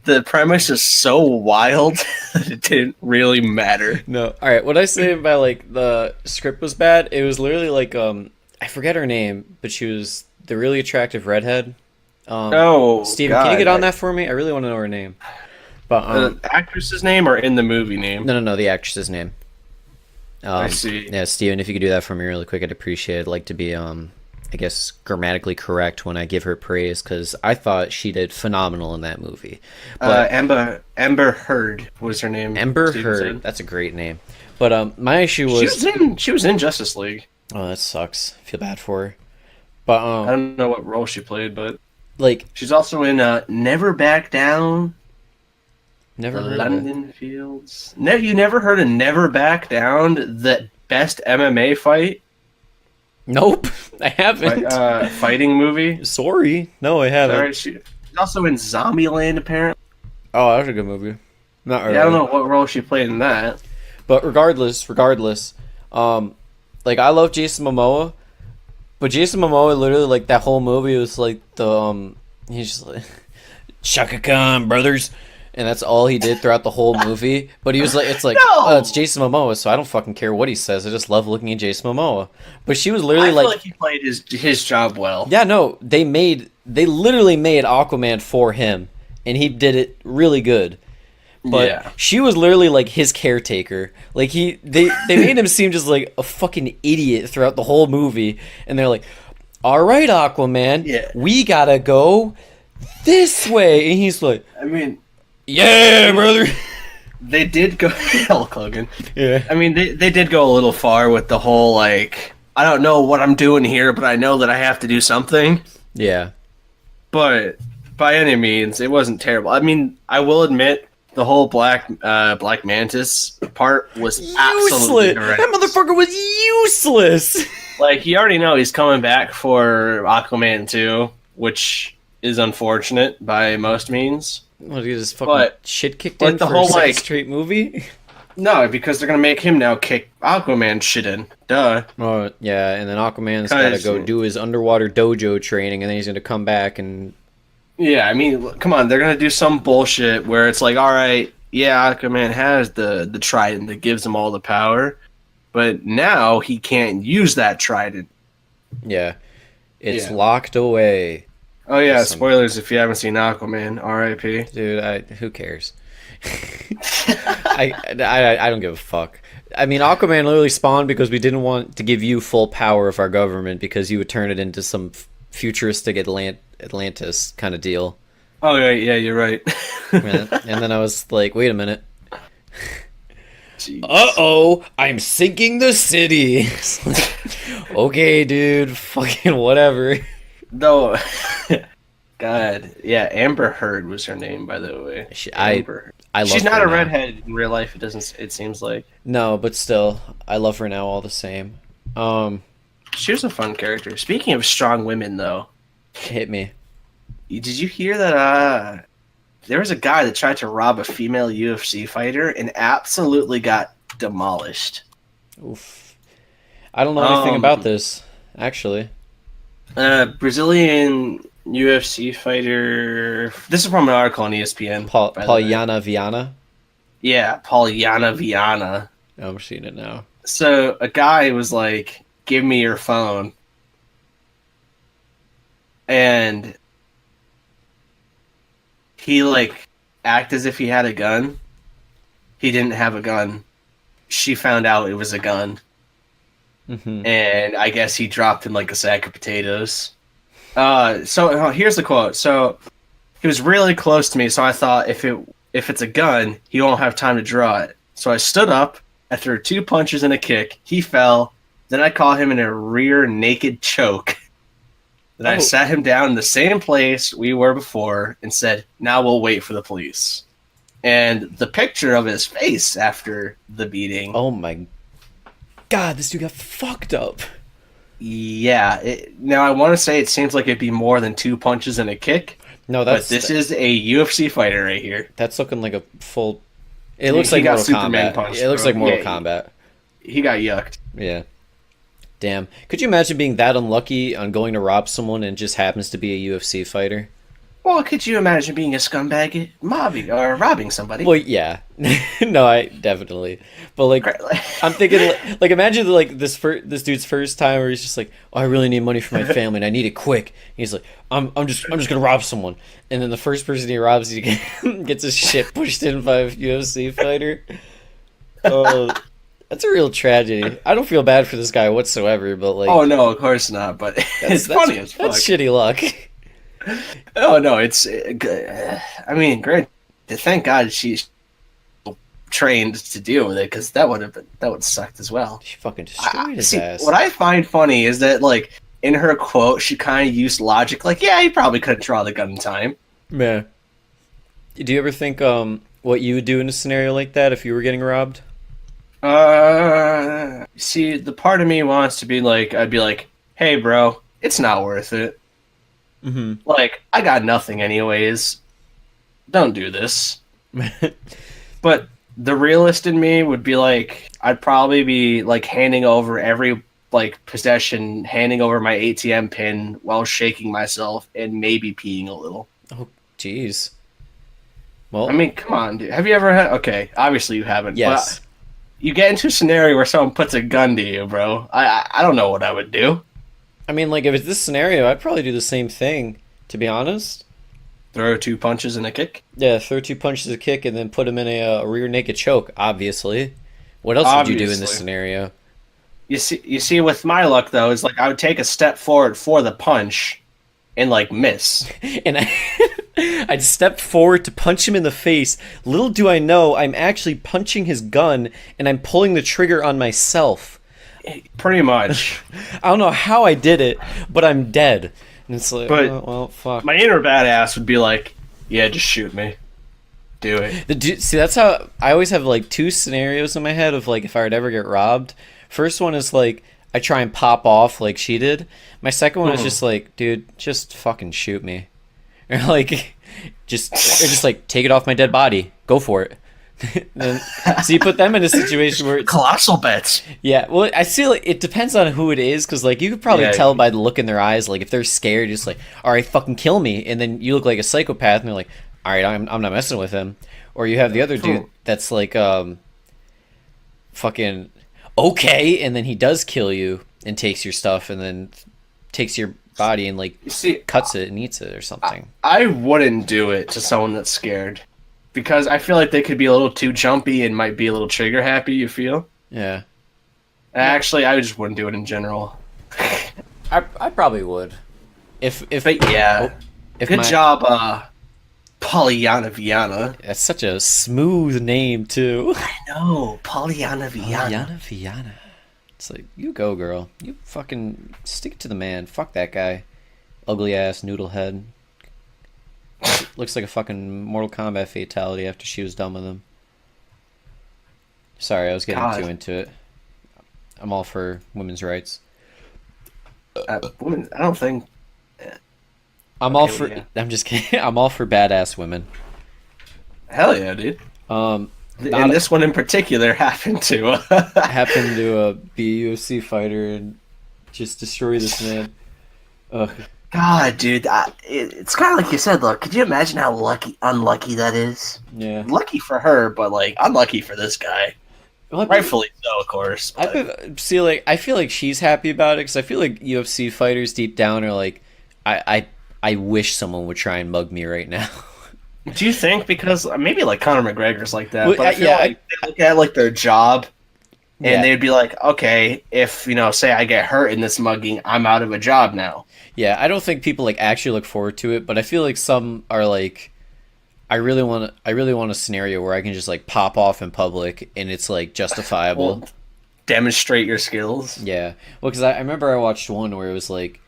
S2: The premise is so wild that it didn't really matter.
S1: No, all right. What I say about like the script was bad? It was literally like I forget her name, but she was the really attractive redhead.
S2: Oh,
S1: Steven,
S2: God,
S1: can you get on that for me? I really want to know her name. But
S2: The actress's name or in the movie name?
S1: no, the actress's name.
S2: I see.
S1: Yeah, Steven, if you could do that for me really quick, I'd appreciate it. I'd like to be I guess grammatically correct when I give her praise because I thought she did phenomenal in that movie. But
S2: Amber Heard was her name.
S1: Ember
S2: Steven
S1: Heard,
S2: said.
S1: that's a great name. But my issue was
S2: She was in Justice League.
S1: oh, that sucks. I feel bad for her. But
S2: I don't know what role she played, but
S1: like
S2: she's also in Never Back Down.
S1: never
S2: The
S1: heard of it.
S2: London Fields. You never heard of Never Back Down? The best MMA fight,
S1: Nope, I haven't.
S2: fighting movie.
S1: Sorry, no, I haven't.
S2: Sorry, she's also in Zombieland, apparently.
S1: Oh, that was a good movie. Not really.
S2: Yeah, I don't know what role she played in that.
S1: But regardless, like I love Jason Momoa, but Jason Momoa literally like that whole movie was like the he's just like Chaka Khan brothers, and that's all he did throughout the whole movie. But he was like, it's like,
S2: No!
S1: oh, it's Jason Momoa, so I don't fucking care what he says. I just love looking at Jason Momoa. But she was literally
S2: I feel
S1: like,
S2: like he played his job well.
S1: yeah, no, they literally made Aquaman for him, and he did it really good. But
S2: Yeah.
S1: she was literally like his caretaker. Like they made him seem just like a fucking idiot throughout the whole movie. And they're like, "All right, Aquaman,
S2: Yeah.
S1: we gotta go this way, and he's like,
S2: I mean,
S1: yeah, brother.
S2: they did go Hulk Hogan.
S1: Yeah.
S2: I mean, they did go a little far with the whole like, I don't know what I'm doing here, but I know that I have to do something.
S1: Yeah.
S2: But by any means, it wasn't terrible. I mean, I will admit the whole Black Mantis part was absolutely
S1: Useless.
S2: horrendous.
S1: That motherfucker was useless.
S2: Like, you already know he's coming back for Aquaman 2, which is unfortunate by most means.
S1: What, he just fucking
S2: But-
S1: shit kicked
S2: but
S1: in
S2: the
S1: for
S2: whole,
S1: a second
S2: like-
S1: straight movie?
S2: No, because they're gonna make him now kick Aquaman shit in. Duh.
S1: Oh, yeah, and then Aquaman's gotta
S2: 'Cause-
S1: go do his underwater dojo training, and then he's gonna come back and...
S2: Yeah, I mean, come on, they're gonna do some bullshit where it's like, all right, yeah, Aquaman has the trident that gives him all the power, but now he can't use that trident.
S1: Yeah. It's
S2: Yeah.
S1: locked away.
S2: Oh yeah,
S1: Some-
S2: spoilers if you haven't seen Aquaman. R.I.P.
S1: Dude, who cares? I don't give a fuck. I mean, Aquaman literally spawned because we didn't want to give you full power of our government because you would turn it into some futuristic Atlantis kind of deal.
S2: Oh yeah, you're right.
S1: And then I was like, wait a minute.
S2: Jeez.
S1: Uh-oh, I'm sinking the city. It's like, okay, dude, fucking whatever.
S2: Though, God, yeah, Amber Heard was her name, by the way. Amber.
S1: I love
S2: She's
S1: her
S2: not a
S1: now.
S2: redhead in real life. It doesn't. It seems like
S1: No, but still, I love her now all the same.
S2: she was a fun character. Speaking of strong women, though,
S1: Hit me.
S2: did you hear that? There was a guy that tried to rob a female UFC fighter and absolutely got demolished.
S1: Oof. I don't know anything about this, actually.
S2: Brazilian UFC fighter. This is from an article on ESPN. by the way.
S1: Pauliana Viana.
S2: Yeah, Pauliana Viana.
S1: Oh, I'm seeing it now.
S2: So a guy was like, "Give me your phone," and he like act as if he had a gun. He didn't have a gun. She found out it was a gun,
S1: Hmm.
S2: and I guess he dropped him like a sack of potatoes. Here's the quote. So he was really close to me, so I thought if it's a gun, he won't have time to draw it. So I stood up, I threw 2 punches and a kick. He fell. Then I caught him in a rear naked choke. Then I
S1: Oh.
S2: sat him down in the same place we were before and said, "Now we'll wait for the police." And the picture of his face after the beating.
S1: Oh my god, this dude got fucked up.
S2: Yeah. Now I want to say it seems like it'd be more than 2 punches and a kick.
S1: No,
S2: But this is a UFC fighter right here.
S1: that's looking like a full. It
S2: He-
S1: looks
S2: he
S1: like
S2: got
S1: Mortal
S2: Superman
S1: Kombat.
S2: punched,
S1: It looks
S2: bro.
S1: like Mortal
S2: Yeah,
S1: Kombat.
S2: He got yucked.
S1: Yeah. Damn. Could you imagine being that unlucky on going to rob someone and just happens to be a UFC fighter?
S2: Well, could you imagine being a scumbag at mobbing or robbing somebody?
S1: Well, yeah. No, I definitely. But like, I'm thinking, like, imagine like this dude's first time where he's just like, "Oh, I really need money for my family and I need it quick." He's like, "I'm just gonna rob someone," and then the first person he robs, he gets his shit pushed in by a UFC fighter. Oh, that's a real tragedy. I don't feel bad for this guy whatsoever, but like,
S2: Oh no, of course not. But it's funny as fuck.
S1: That's shitty luck.
S2: Oh no, it's good. I mean, great. Thank God she's trained to deal with it, because that would sucked as well.
S1: She fucking destroyed his
S2: See,
S1: ass.
S2: what I find funny is that like in her quote, she kind of used logic. Like, yeah, he probably couldn't draw the gun in time.
S1: Yeah. Do you ever think what you would do in a scenario like that if you were getting robbed?
S2: See, the part of me wants to be like, I'd be like, hey, bro, it's not worth it.
S1: Mm-hmm.
S2: Like, I got nothing anyways. Don't do this. But the realist in me would be like, I'd probably be like handing over every like possession, handing over my ATM pin while shaking myself and maybe peeing a little.
S1: Oh, jeez. Well,
S2: I mean, come on, dude. Have you ever had? Okay, obviously you haven't.
S1: yes.
S2: But you get into a scenario where someone puts a gun to you, bro. I don't know what I would do.
S1: I mean, like, if it's this scenario, I'd probably do the same thing, to be honest.
S2: Throw 2 punches and a kick.
S1: Yeah, throw 2 punches, a kick, and then put him in a rear naked choke, obviously. What else would you do in this
S2: Obviously.
S1: scenario?
S2: You see, with my luck though, is like I would take a step forward for the punch, and like miss.
S1: And I'd step forward to punch him in the face. Little do I know, I'm actually punching his gun, and I'm pulling the trigger on myself.
S2: Pretty much.
S1: I don't know how I did it, but I'm dead. And it's like,
S2: But
S1: oh, well, fuck.
S2: my inner badass would be like, yeah, just shoot me. Do it.
S1: See, that's how I always have like two scenarios in my head of like if I would ever get robbed. First one is like I try and pop off like she did. My second one is just like, dude, just fucking shoot me, or like just like take it off my dead body. Go for it. Then, so you put them in a situation where it's,
S2: Colossal bets.
S1: yeah. Well, I feel like it depends on who it is because like you could probably
S2: Yeah.
S1: tell by the look in their eyes. Like if they're scared, just like, all right, fucking kill me, and then you look like a psychopath, and they're like, all right, I'm not messing with him. Or you have the other dude that's like fucking okay, and then he does kill you and takes your stuff, and then takes your body and like
S2: You see,
S1: cuts it and eats it or something.
S2: I wouldn't do it to someone that's scared because I feel like they could be a little too jumpy and might be a little trigger happy. You feel?
S1: Yeah,
S2: Actually, I just wouldn't do it in general.
S1: I probably would. If
S2: But yeah,
S1: if
S2: good
S1: my,
S2: job, Pollyanna Viana.
S1: That's such a smooth name too.
S2: No, Pollyanna Viana.
S1: Viana. It's like, you go, girl. You fucking stick it to the man. Fuck that guy. Ugly ass noodle head. Looks like a fucking Mortal Kombat fatality after she was done with him. Sorry, I was getting
S2: God.
S1: too into it. I'm all for women's rights.
S2: Women, I don't think.
S1: I'm all
S2: Okay,
S1: for.
S2: yeah.
S1: I'm just kidding. I'm all for badass women.
S2: Hell yeah, dude.
S1: Not
S2: And this one in particular happened to.
S1: happen to be a UFC fighter and just destroy this man. Ugh.
S2: God, dude, it's kind of like you said. Look, could you imagine how unlucky that is?
S1: Yeah.
S2: Lucky for her, but like unlucky for this guy.
S1: Well,
S2: Rightfully so, of course. But
S1: I feel like she's happy about it because I feel like UFC fighters deep down are like, I wish someone would try and mug me right now.
S2: do you think because maybe like Conor McGregor's like that?
S1: Well,
S2: But I feel
S1: yeah,
S2: like they look at like their job, and
S1: Yeah.
S2: they'd be like, okay, if say I get hurt in this mugging, I'm out of a job now.
S1: Yeah, I don't think people like actually look forward to it, but I feel like some are like, I really want a scenario where I can just like pop off in public and it's like justifiable.
S2: Well, demonstrate your skills.
S1: Yeah, well, because I remember I watched one where it was like,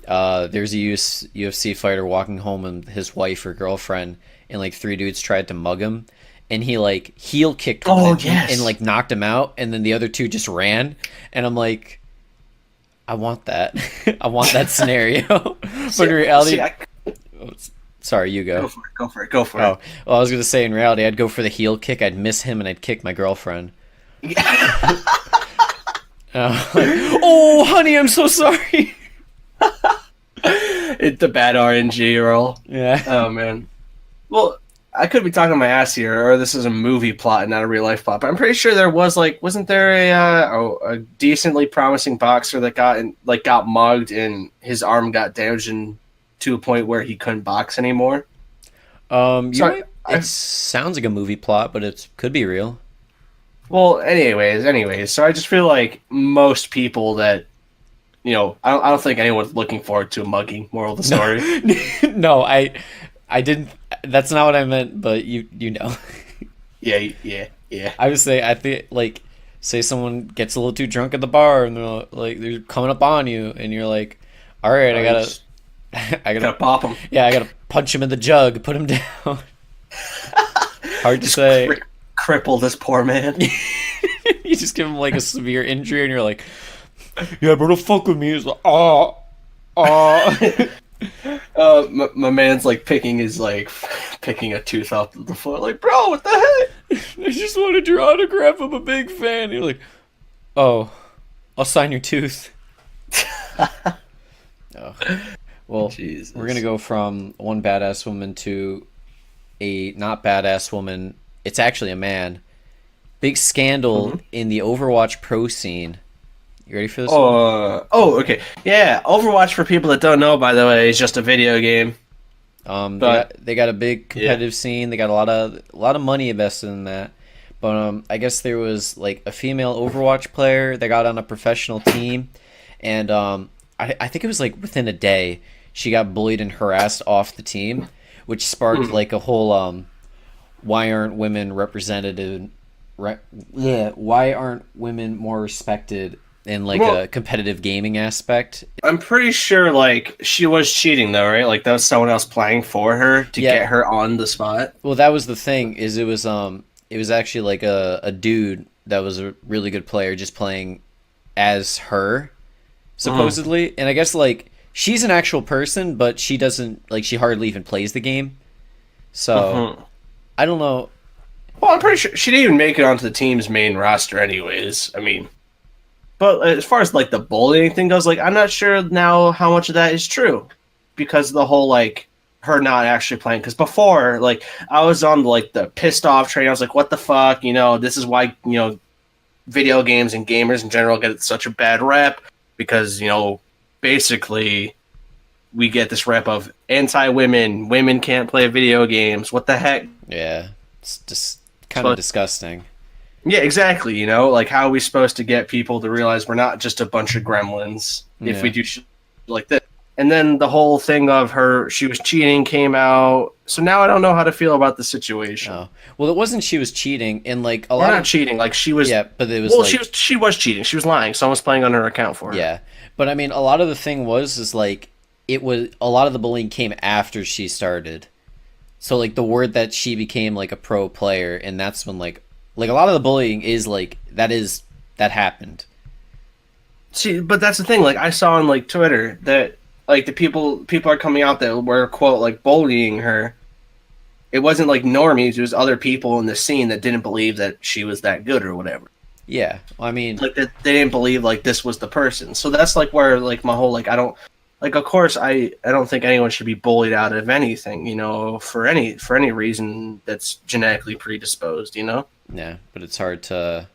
S1: there's a UFC fighter walking home with his wife or girlfriend, and like three dudes tried to mug him, and he like heel kicked one
S2: Oh,
S1: and,
S2: yes.
S1: and like knocked him out, and then the other two just ran, and I'm like, I want that, I want that scenario, but in reality, sorry, you go.
S2: Go for it.
S1: Oh, well, I was gonna say in reality, I'd go for the heel kick, I'd miss him, and I'd kick my girlfriend. Like, oh, honey, I'm so sorry.
S2: It's the bad RNG roll.
S1: Yeah.
S2: Oh man. Well, I could be talking my ass here, or this is a movie plot and not a real life plot. But I'm pretty sure there was wasn't there a decently promising boxer that got mugged and his arm got damaged to a point where he couldn't box anymore.
S1: It sounds like a movie plot, but it could be real.
S2: Well, anyways, so I just feel like most people that I don't think anyone's looking forward to a mugging. Moral of the story.
S1: No, I didn't. That's not what I meant. But you know.
S2: Yeah.
S1: I would say I think like say someone gets a little too drunk at the bar and they're coming up on you and you're like, all right, I gotta
S2: pop him.
S1: Yeah, I gotta punch him in the jug, put him down. Hard to say.
S2: Cripple this poor man.
S1: You just give him like a severe injury and you're like, yeah, bro, don't fuck with me. He's like, oh.
S2: My man's like picking a tooth off the foot. Like, bro, what the heck?
S1: I just wanted your autograph. I'm a big fan. You're like, oh, I'll sign your tooth. Oh. Well,
S2: Jesus.
S1: We're gonna go from one badass woman to a not badass woman. It's actually a man. Big scandal in the Overwatch pro scene. You ready for this?
S2: Okay. Yeah, Overwatch, for people that don't know, by the way, is just a video game.
S1: They got a big competitive scene. They got a lot of money invested in that. But I guess there was like a female Overwatch player that got on a professional team, and I think it was like within a day, she got bullied and harassed off the team, which sparked like a whole why aren't women represented? Yeah, why aren't women more respected in like
S2: Well,
S1: a competitive gaming aspect?
S2: I'm pretty sure like she was cheating though, right? Like that was someone else playing for her to
S1: Yeah,
S2: get her on the spot.
S1: well, that was the thing. Is it was actually like a dude that was a really good player just playing as her
S2: Mm-hmm.
S1: supposedly, and I guess like she's an actual person, but she doesn't like she hardly even plays the game. So
S2: Mm-hmm.
S1: I don't know.
S2: Well, I'm pretty sure she didn't even make it onto the team's main roster, anyways. I mean, but as far as like the bullying thing goes, like I'm not sure now how much of that is true because of the whole like her not actually playing. Because before, like I was on like the pissed off train. I was like, what the fuck? You know, this is why video games and gamers in general get such a bad rep because basically we get this rep of anti-women, women can't play video games. What the heck?
S1: Yeah, it's just kind of
S2: So
S1: disgusting.
S2: yeah, exactly. Like how are we supposed to get people to realize we're not just a bunch of gremlins if we
S1: Yeah.
S2: do shit like this? And then the whole thing of she was cheating came out. So now I don't know how to feel about the situation.
S1: Oh. Well, it wasn't she was cheating, and like a
S2: Or
S1: lot
S2: not
S1: of
S2: cheating, like she was.
S1: yeah, but it was
S2: Well,
S1: like
S2: she was cheating. She was lying. Someone was playing on her account for her.
S1: yeah, but I mean, a lot of the thing was is like it was a lot of the bullying came after she started. So like the word that she became like a pro player, and that's when like a lot of the bullying is like that happened.
S2: See, but that's the thing. Like I saw on like Twitter that like the people are coming out that were quote like bullying her. It wasn't like normies; it was other people in the scene that didn't believe that she was that good or whatever.
S1: Yeah, I mean,
S2: Like that they didn't believe like this was the person. So that's like where like my whole like I don't like. Of course, I don't think anyone should be bullied out of anything. For any reason that's genetically predisposed.
S1: yeah, but it's hard to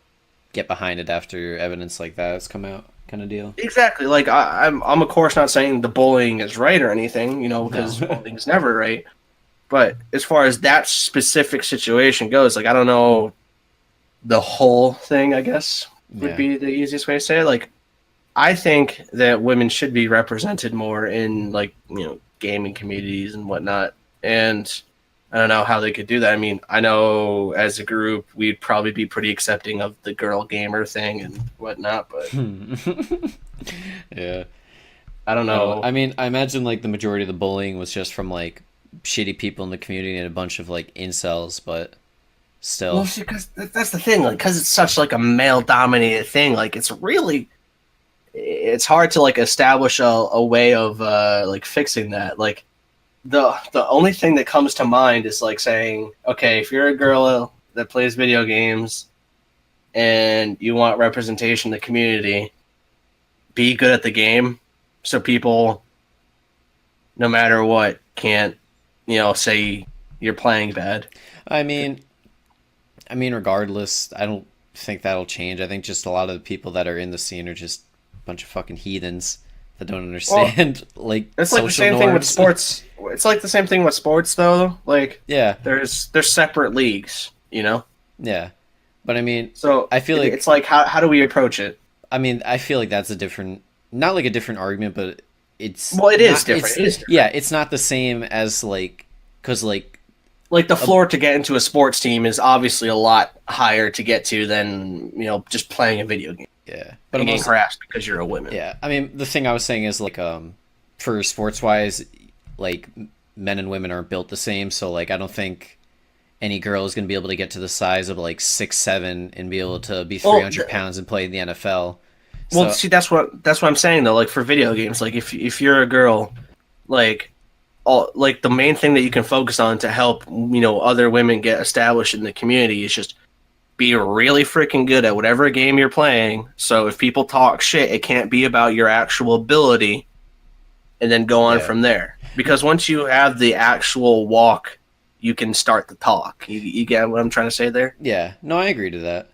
S1: get behind it after evidence like that has come out, kind of deal.
S2: Exactly. Like I'm of course not saying the bullying is right or anything, because
S1: No.
S2: bullying is never right. But as far as that specific situation goes, like I don't know the whole thing. I guess would
S1: Yeah.
S2: be the easiest way to say it. Like I think that women should be represented more in like gaming communities and whatnot. And I don't know how they could do that. I mean, I know as a group we'd probably be pretty accepting of the girl gamer thing and whatnot, but
S1: Yeah.
S2: I don't
S1: No,
S2: know.
S1: I mean, I imagine like the majority of the bullying was just from like shitty people in the community and a bunch of like incels, but
S2: Well,
S1: still.
S2: because that's the thing, like, because it's such like a male-dominated thing, like it's hard to like establish a way of like fixing that. Like the only thing that comes to mind is like saying, okay, if you're a girl that plays video games and you want representation in the community, be good at the game, so people, no matter what, can't say you're playing bad.
S1: I mean, regardless, I don't think that'll change. I think just a lot of the people that are in the scene are just a bunch of fucking heathens that don't
S2: Well,
S1: understand like
S2: it's like the
S1: social
S2: same thing with
S1: norms.
S2: sports. It's like the same thing with sports, though. Like
S1: Yeah,
S2: there's separate leagues.
S1: yeah. But I mean,
S2: So
S1: I feel like
S2: it's like how do we approach it?
S1: I feel like that's a different, not like a different argument, but it's
S2: Well, it is
S1: not.
S2: different.
S1: It's
S2: It is different.
S1: yeah, it's not the same as like, cause like,
S2: Like the floor to get into a sports team is obviously a lot higher to get to than just playing a video game
S1: yeah. But
S2: and
S1: I'm
S2: getting
S1: also
S2: harassed because you're a woman.
S1: yeah. I mean, the thing I was saying is like, for sports wise, like men and women aren't built the same, so like I don't think any girl is gonna be able to get to the size of like 6'7" and be able to be
S2: Well,
S1: 300 pounds and play in the NFL.
S2: well,
S1: So
S2: see, that's what I'm saying though. Like for video games, like if you're a girl, like like the main thing that you can focus on to help other women get established in the community is just be really freaking good at whatever game you're playing. So if people talk shit, it can't be about your actual ability, and then go on
S1: yeah,
S2: from there. Because once you have the actual walk, you can start the talk. You get what I'm trying to say there?
S1: yeah. No, I agree to that.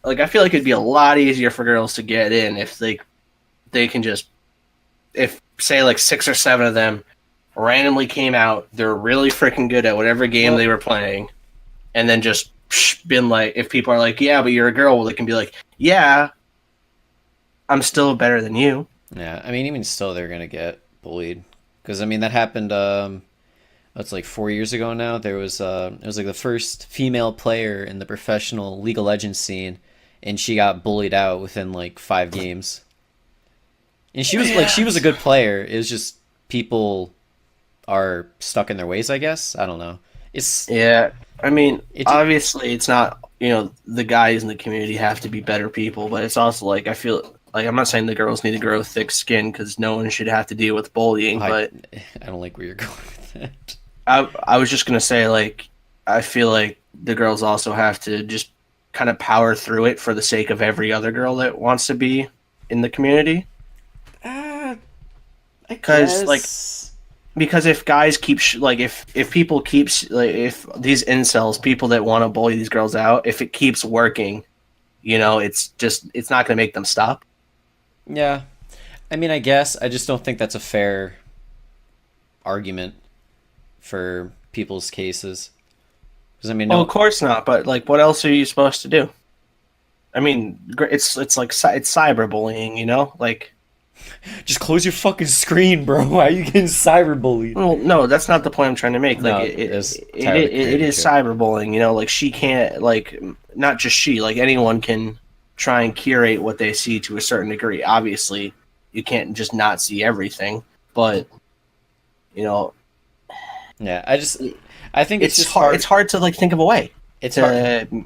S2: Like I feel like it'd be a lot easier for girls to get in if they can just, if say like 6 or 7 of them randomly came out, they're really freaking good at whatever game
S1: Well,
S2: they were playing, and then just been like, if people are like, yeah, but you're a girl, well, they can be like, yeah, I'm still better than you.
S1: yeah. I mean, even still, they're gonna get bullied Because I mean that happened. It's like 4 years ago now. There was it was like the first female player in the professional League of Legends scene, and she got bullied out within like 5 games. And she was like
S2: Yeah.
S1: she was a good player. It was just people are stuck in their ways, I guess. I don't know. It's
S2: Yeah, I mean,
S1: it.
S2: obviously, it's not, the guys in the community have to be better people, but it's also like, I feel like, I'm not saying the girls need to grow thick skin because no one should have to deal with bullying,
S1: I
S2: but
S1: I don't like where you're going with that.
S2: I was just gonna say, like, I feel like the girls also have to just kind of power through it for the sake of every other girl that wants to be in the community.
S1: I
S2: Because, like,
S1: guess.
S2: because if guys keep if people keeps like if these incels, people that want to bully these girls out, if it keeps working, it's not going to make them stop.
S1: Yeah. I mean, I guess I just don't think that's a fair argument for people's cases. Because I mean,
S2: Well, of
S1: no,
S2: course not, but like what else are you supposed to do? I mean, it's like it's cyberbullying, like,
S1: just close your fucking screen, bro. Why are you getting cyberbullied?
S2: well, no, that's not the point I'm trying to make. Like
S1: No,
S2: it
S1: it's
S2: it, it,
S1: entirely
S2: it is
S1: true.
S2: cyberbullying, like she can't, like, not just she, like anyone can try and curate what they see to a certain degree. Obviously, you can't just not see everything, but you know,
S1: Yeah, I think it's just
S2: hard.
S1: hard.
S2: It's hard to like think of a way
S1: It's hard.
S2: to.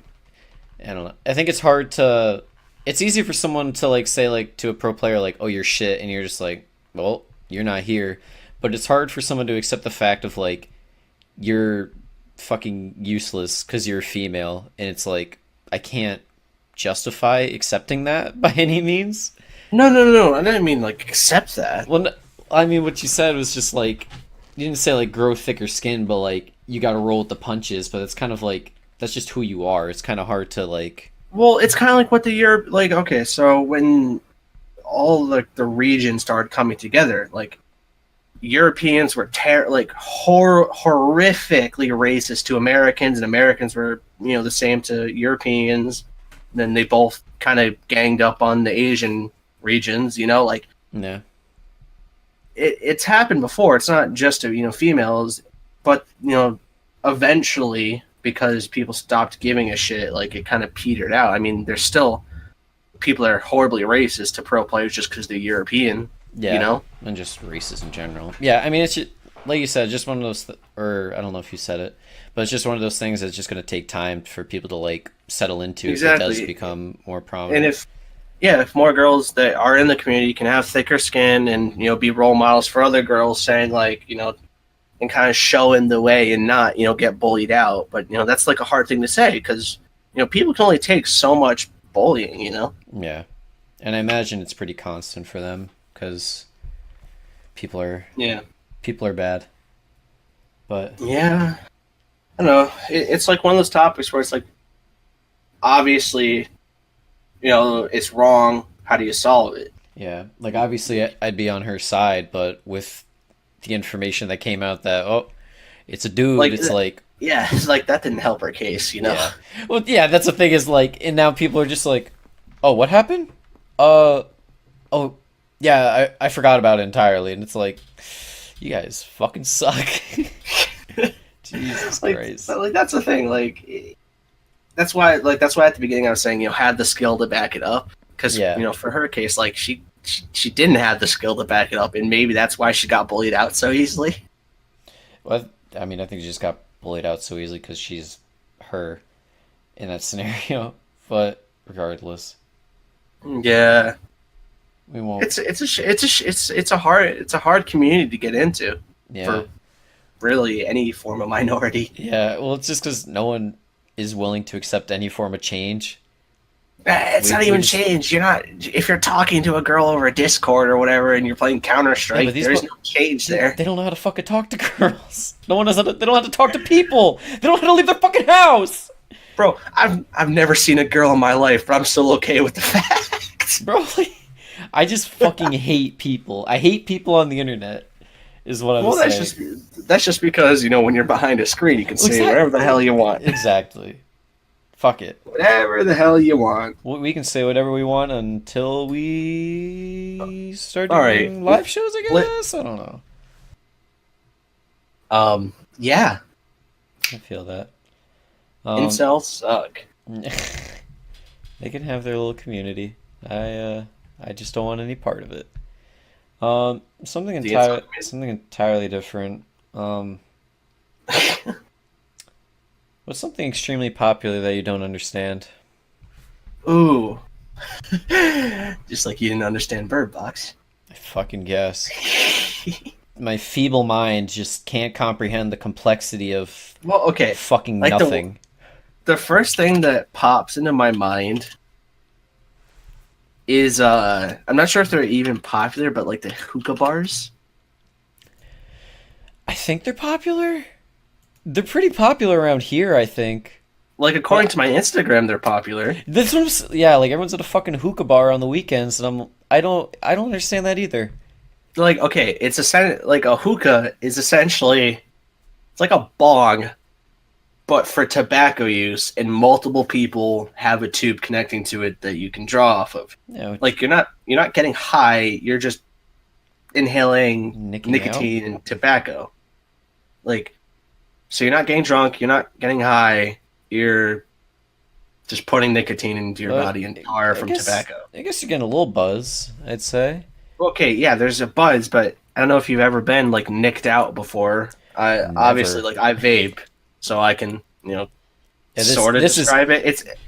S1: I don't know. I think it's hard to. It's easy for someone to like say like to a pro player like, "Oh, you're shit," and you're just like, "Well, you're not here." But it's hard for someone to accept the fact of like you're fucking useless because you're a female, and it's like I can't justify accepting that by any means.
S2: No, no, no, no. I didn't mean like accept that.
S1: Well, I mean, what you said was just like you didn't say like grow thicker skin, but like you got to roll with the punches. But it's kind of like that's just who you are. It's kind of hard to like.
S2: Well, it's kind of like what the Europe, like, okay, so when all the regions started coming together, like Europeans were horrifically racist to Americans, and Americans were, the same to Europeans. Then they both kind of ganged up on the Asian regions, like
S1: Yeah.
S2: it's happened before. It's not just to, females, but, eventually, because people stopped giving a shit, like it kind of petered out. I mean, there's still people that are horribly racist to pro players just because they're European,
S1: Yeah, and just races in general. Yeah, I mean, it's just, like you said, just one of those, or I don't know if you said it, but it's just one of those things that's just going to take time for people to like settle into if it does
S2: Exactly.
S1: become more
S2: And
S1: prominent.
S2: if more girls that are in the community can have thicker skin and, be role models for other girls, saying like, and kind of showing the way and not, get bullied out. But, that's like a hard thing to say because, people can only take so much bullying.
S1: Yeah, and I imagine it's pretty constant for them because people are
S2: Yeah.
S1: people are bad. But
S2: Yeah. I don't know. It's like one of those topics where it's like, obviously, it's wrong. How do you solve it?
S1: yeah, like obviously I'd be on her side, but with the information that came out that it's a dude,
S2: Like,
S1: it's like
S2: yeah, it's like that didn't help her case.
S1: yeah. Well, yeah, that's the thing is like, and now people are just like, oh, what happened? Oh, yeah, I forgot about it entirely, and it's like, you guys fucking suck. Jesus
S2: like,
S1: Christ.
S2: so, like that's the thing. Like, that's why at the beginning I was saying, had the skill to back it up because
S1: Yeah.
S2: for her case, like she didn't have the skill to back it up, and maybe that's why she got bullied out so easily.
S1: Well, I mean, I think she just got bullied out so easily because she's her in that scenario. But regardless,
S2: Yeah,
S1: we won't.
S2: it's a hard community to get into
S1: Yeah.
S2: for really any form of minority.
S1: Yeah. Well, it's just because no one is willing to accept any form of change.
S2: It's not
S1: We
S2: even
S1: just-
S2: change. You're not, if you're talking to a girl over Discord or whatever, and you're playing Counter
S1: Yeah,
S2: Strike.
S1: but these
S2: There's
S1: mo-
S2: no change there,
S1: They don't know how to fucking talk to girls. No one knows how to. They don't know how to talk to people. They don't know how to leave their fucking house,
S2: bro. I've never seen a girl in my life, but I'm still okay with the fact.
S1: bro. Like, I just fucking hate people. I hate people on the internet. Is what I'm
S2: Well,
S1: saying.
S2: that's just because when you're behind a screen, you can say
S1: Exactly.
S2: whatever the hell you want.
S1: Exactly. Fuck it.
S2: Whatever the hell you want.
S1: We can say whatever we want until we start
S2: All right.
S1: doing live shows. I
S2: Let-
S1: guess I don't know.
S2: Yeah,
S1: I feel that. Um,
S2: incels suck.
S1: they can have their little community. I just don't want any part of it.
S2: The incel
S1: Something entirely different. Um,
S2: community.
S1: what's something extremely popular that you don't understand?
S2: Ooh, just like you didn't understand Bird Box.
S1: I fucking guess. My feeble mind just can't comprehend the complexity of
S2: Well, okay,
S1: fucking
S2: like
S1: nothing.
S2: the first thing that pops into my mind is I'm not sure if they're even popular, but like the hookah bars.
S1: I think they're popular. They're pretty popular around here, I think.
S2: Like according
S1: But
S2: to my Instagram, they're popular.
S1: this one's yeah, like everyone's at a fucking hookah bar on the weekends, and I don't understand that either.
S2: Like okay, like a hookah is essentially it's like a bong, but for tobacco use, and multiple people have a tube connecting to it that you can draw off of.
S1: You know,
S2: Like you're not getting high, you're just inhaling
S1: nicking out.
S2: nicotine and tobacco. Like so you're not getting drunk, you're not getting high, you're just putting nicotine into your
S1: But
S2: body and tar from tobacco.
S1: I guess you're getting a little buzz, I'd say.
S2: Okay, yeah, there's a buzz, but I don't know if you've ever been like nicked out before. I obviously
S1: Never.
S2: like I vape, so I can
S1: Yeah,
S2: sort of describe it.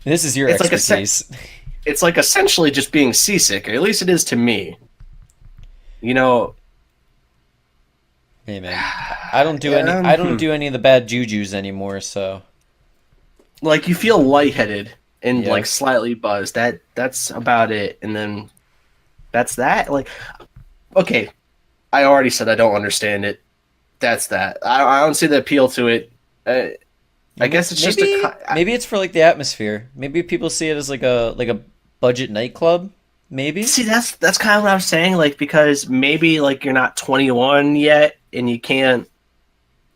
S1: this is your
S2: It's like
S1: expertise.
S2: it's like essentially just being seasick. At least it is to me. You know,
S1: Hey man, I don't
S2: hmm.
S1: do any of the bad jujus anymore, so
S2: Like you feel lightheaded and
S1: yeah.
S2: like slightly buzzed. That's about it. And then that's that. Like okay, I already said I don't understand it. That's that. I don't see the appeal to it. I guess it's just
S1: Maybe it's for like the atmosphere. Maybe people see it as like a budget nightclub. Maybe.
S2: see that's kind of what I'm saying. Like because maybe like you're not 21 yet and you can't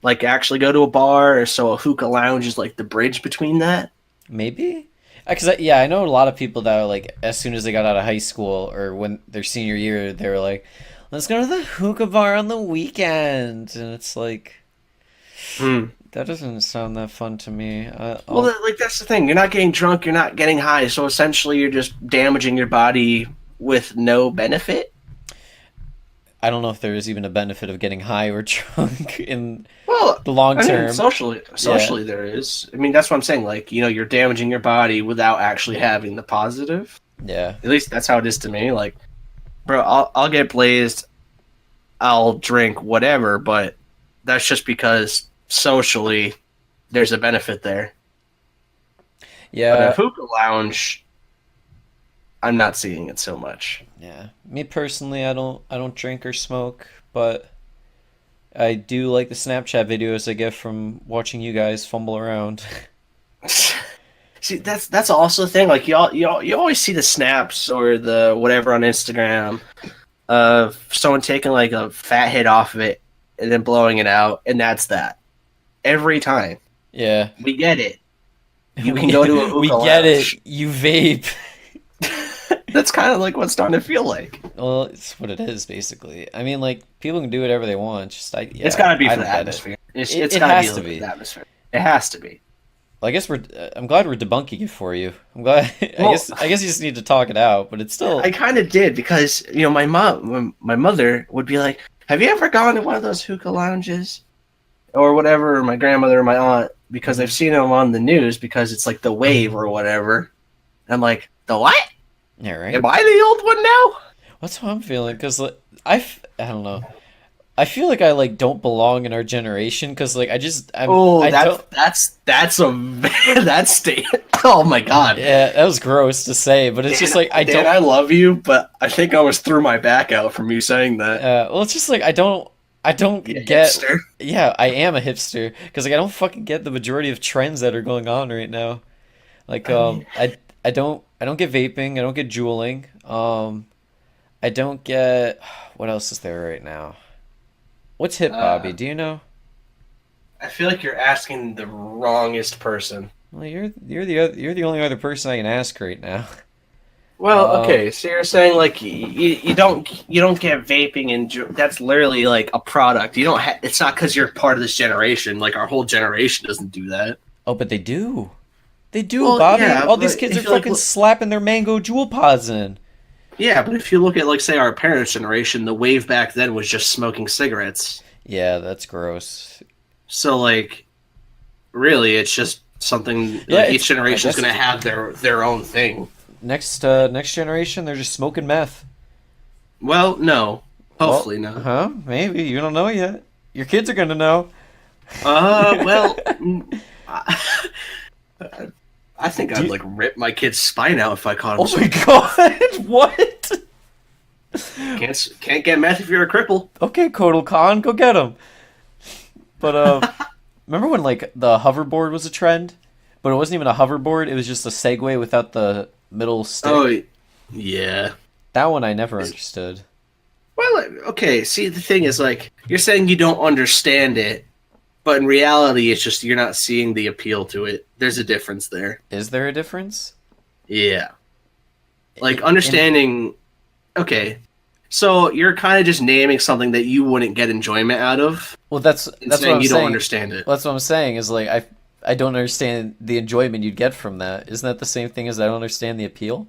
S2: like actually go to a bar, or so a hookah lounge is like the bridge between that.
S1: Maybe. Because yeah, I know a lot of people that are like as soon as they got out of high school or when their senior year, they were like, "Let's go to the hookah bar on the weekend," and it's like
S2: Hmm.
S1: that doesn't sound that fun to me.
S2: Well, like that's the thing. You're not getting drunk. You're not getting high. So essentially, you're just damaging your body with no benefit.
S1: I don't know if there is even a benefit of getting high or drunk in
S2: Well,
S1: the long
S2: I mean,
S1: term. Yeah,
S2: socially there is. I mean, that's what I'm saying. Like, you're damaging your body without actually having the positive.
S1: yeah.
S2: At least that's how it is to me. Like, bro, I'll get blazed. I'll drink whatever, but that's just because socially there's a benefit there. But a
S1: Yeah,
S2: hookah lounge, I'm not seeing it so much.
S1: yeah. Me personally, I don't drink or smoke, but I do like the Snapchat videos I get from watching you guys fumble around.
S2: See, that's also the thing. Like you always see the snaps or the whatever on Instagram of someone taking like a fat hit off of it and then blowing it out, and that's that. Every time
S1: Yeah.
S2: we get it, you can go to a
S1: We
S2: hookah
S1: get it.
S2: lounge.
S1: You vape.
S2: That's kind of like what it's starting to feel like.
S1: Well, it's what it is basically. I mean, like people can do whatever they want. Just
S2: It's
S1: yeah,
S2: got to be
S1: I
S2: for
S1: don't
S2: the
S1: get it.
S2: atmosphere. It's
S1: It
S2: got to
S1: has
S2: be
S1: to
S2: for
S1: be.
S2: the atmosphere. It has to be.
S1: Well, I guess I'm glad we're debunking it for you. I'm glad.
S2: Well,
S1: I guess you just need to talk it out, but it's
S2: I
S1: still.
S2: kind of did because my mother would be like, "Have you ever gone to one of those hookah lounges or whatever?" Or my grandmother or my aunt because they've
S1: Mhm.
S2: seen them on the news because it's like the wave or whatever. And I'm like, the what?
S1: Yeah, right.
S2: Am I the old one now?
S1: That's how I'm feeling because like, I don't know. I feel like I like don't belong in our generation because like
S2: Oh,
S1: I don't.
S2: that's a that's state. Oh my god,
S1: Yeah, that was gross to say, but it's just like I
S2: Dan,
S1: don't.
S2: I love you, but I think I was threw my back out from you saying that.
S1: Well, it's just like I don't
S2: You
S1: get.
S2: hipster.
S1: Yeah, I am a hipster because like I don't fucking get the majority of trends that are going on right now. Like
S2: I mean,
S1: I don't get vaping. I don't get juuling. I don't get what else is there right now? What's hip hobby?
S2: uh,
S1: Do you know?
S2: I feel like you're asking the wrongest person.
S1: Well, you're the you're the only other person I can ask right now.
S2: Well,
S1: Uh,
S2: okay, so you're saying like you don't get vaping and that's literally like a product. You don't. It's not because you're part of this generation. Like our whole generation doesn't do that.
S1: oh, but they do. They do,
S2: Well,
S1: Bobby.
S2: yeah,
S1: All these
S2: but
S1: kids are
S2: if you like,
S1: fucking slapping their mango jewel pods in.
S2: yeah, but if you look at like say our parents' generation, the wave back then was just smoking cigarettes.
S1: Yeah, that's gross.
S2: So like, really, it's just something
S1: Yeah,
S2: like
S1: it's.
S2: each
S1: I
S2: generation is
S1: guess
S2: going to
S1: it's
S2: have their own thing.
S1: next generation. They're just smoking meth.
S2: Well, no,
S1: Well,
S2: hopefully not.
S1: huh? Maybe you don't know yet. Your kids are gonna know.
S2: Well, I, I think
S1: Do
S2: I'd
S1: you-
S2: like rip my kid's spine out if I caught him.
S1: Oh my god! What?
S2: Can't get meth if you're a cripple.
S1: Okay, Kodal Khan, go get him. But remember when like the hoverboard was a trend, but it wasn't even a hoverboard. It was just a Segway without the middle stick.
S2: Oh, yeah.
S1: That one I never understood.
S2: Well, okay. See, the thing is, like, you're saying you don't understand it, but in reality, it's just you're not seeing the appeal to it. There's a difference there.
S1: Is there a difference?
S2: Yeah. Like,
S1: In-
S2: understanding. Okay. So you're kind of just naming something that you wouldn't get enjoyment out of
S1: Well, that's
S2: and
S1: what
S2: saying
S1: I'm
S2: you
S1: saying.
S2: don't understand it.
S1: That's what I'm saying. Is like I don't understand the enjoyment you'd get from that. Isn't that the same thing as I don't understand the appeal?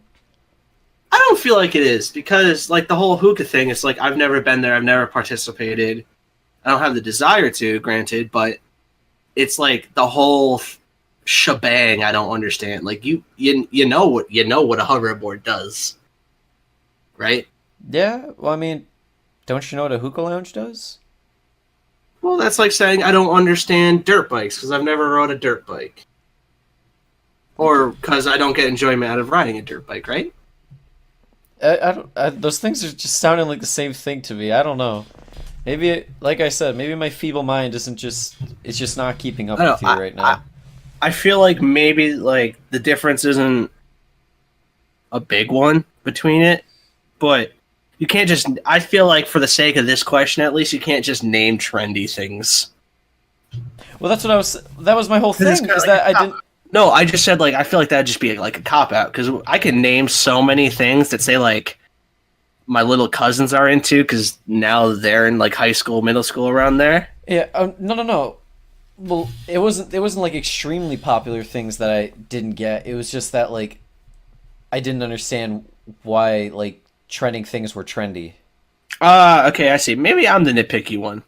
S2: I don't feel like it is because, like, the whole hookah thing, it's like I've never been there, I've never participated. I don't have the desire to, granted, but it's like the whole shebang. I don't understand. Like you know what a hoverboard does, right?
S1: Yeah. Well, I mean, don't you know what a hookah lounge does?
S2: Well, that's like saying I don't understand dirt bikes because I've never rode a dirt bike, or because I don't get enjoyment out of riding a dirt bike, right?
S1: I don't. Those things are just sounding like the same thing to me. I don't know. Maybe, like I said, maybe my feeble mind isn't just. It's just not keeping up
S2: I don't
S1: with you
S2: know,
S1: right now.
S2: I feel like maybe like the difference isn't a big one between it, but you can't just. I feel like for the sake of this question, at least, you can't just name trendy things.
S1: Well, that's what I was. That was my whole
S2: 'Cause it's
S1: thing.
S2: kinda
S1: Is
S2: like
S1: that I didn't.
S2: No, I just said like I feel like that'd just be like a cop out because I can name so many things that say like my little cousins are into because now they're in like high school, middle school, around there.
S1: Yeah. No. No. No. Well, it wasn't. It wasn't like extremely popular things that I didn't get. It was just that like I didn't understand why like trending things were trendy.
S2: Okay, I see. Maybe I'm the nitpicky one.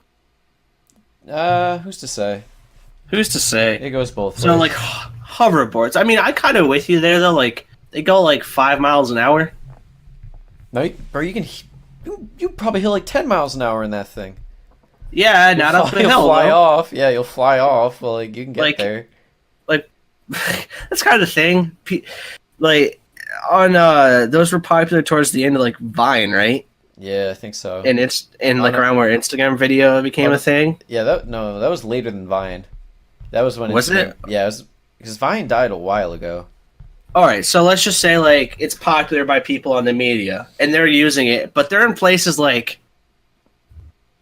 S1: Who's to say?
S2: Who's to say?
S1: It goes both
S2: So
S1: ways.
S2: like hoverboards. I mean, I kind of with you there though. Like they go like 5 miles an hour.
S1: No, bro, you can. You probably hit like 10 miles an hour in that thing.
S2: Yeah, not up the
S1: You'll
S2: hill.
S1: fly
S2: though.
S1: off. Yeah, you'll fly off. Well, like you can get
S2: Like-
S1: there.
S2: Like that's kind of the thing. Like on those were popular towards the end of like Vine, right?
S1: Yeah, I think so.
S2: And it's like
S1: no.
S2: around where Instagram video became
S1: Oh,
S2: a thing.
S1: Yeah, that was later than Vine. That was when
S2: Was
S1: Instagram,
S2: it?
S1: Yeah, it was because Vine died a while ago.
S2: All right, so let's just say like it's popular by people on the media and they're using it, but they're in places like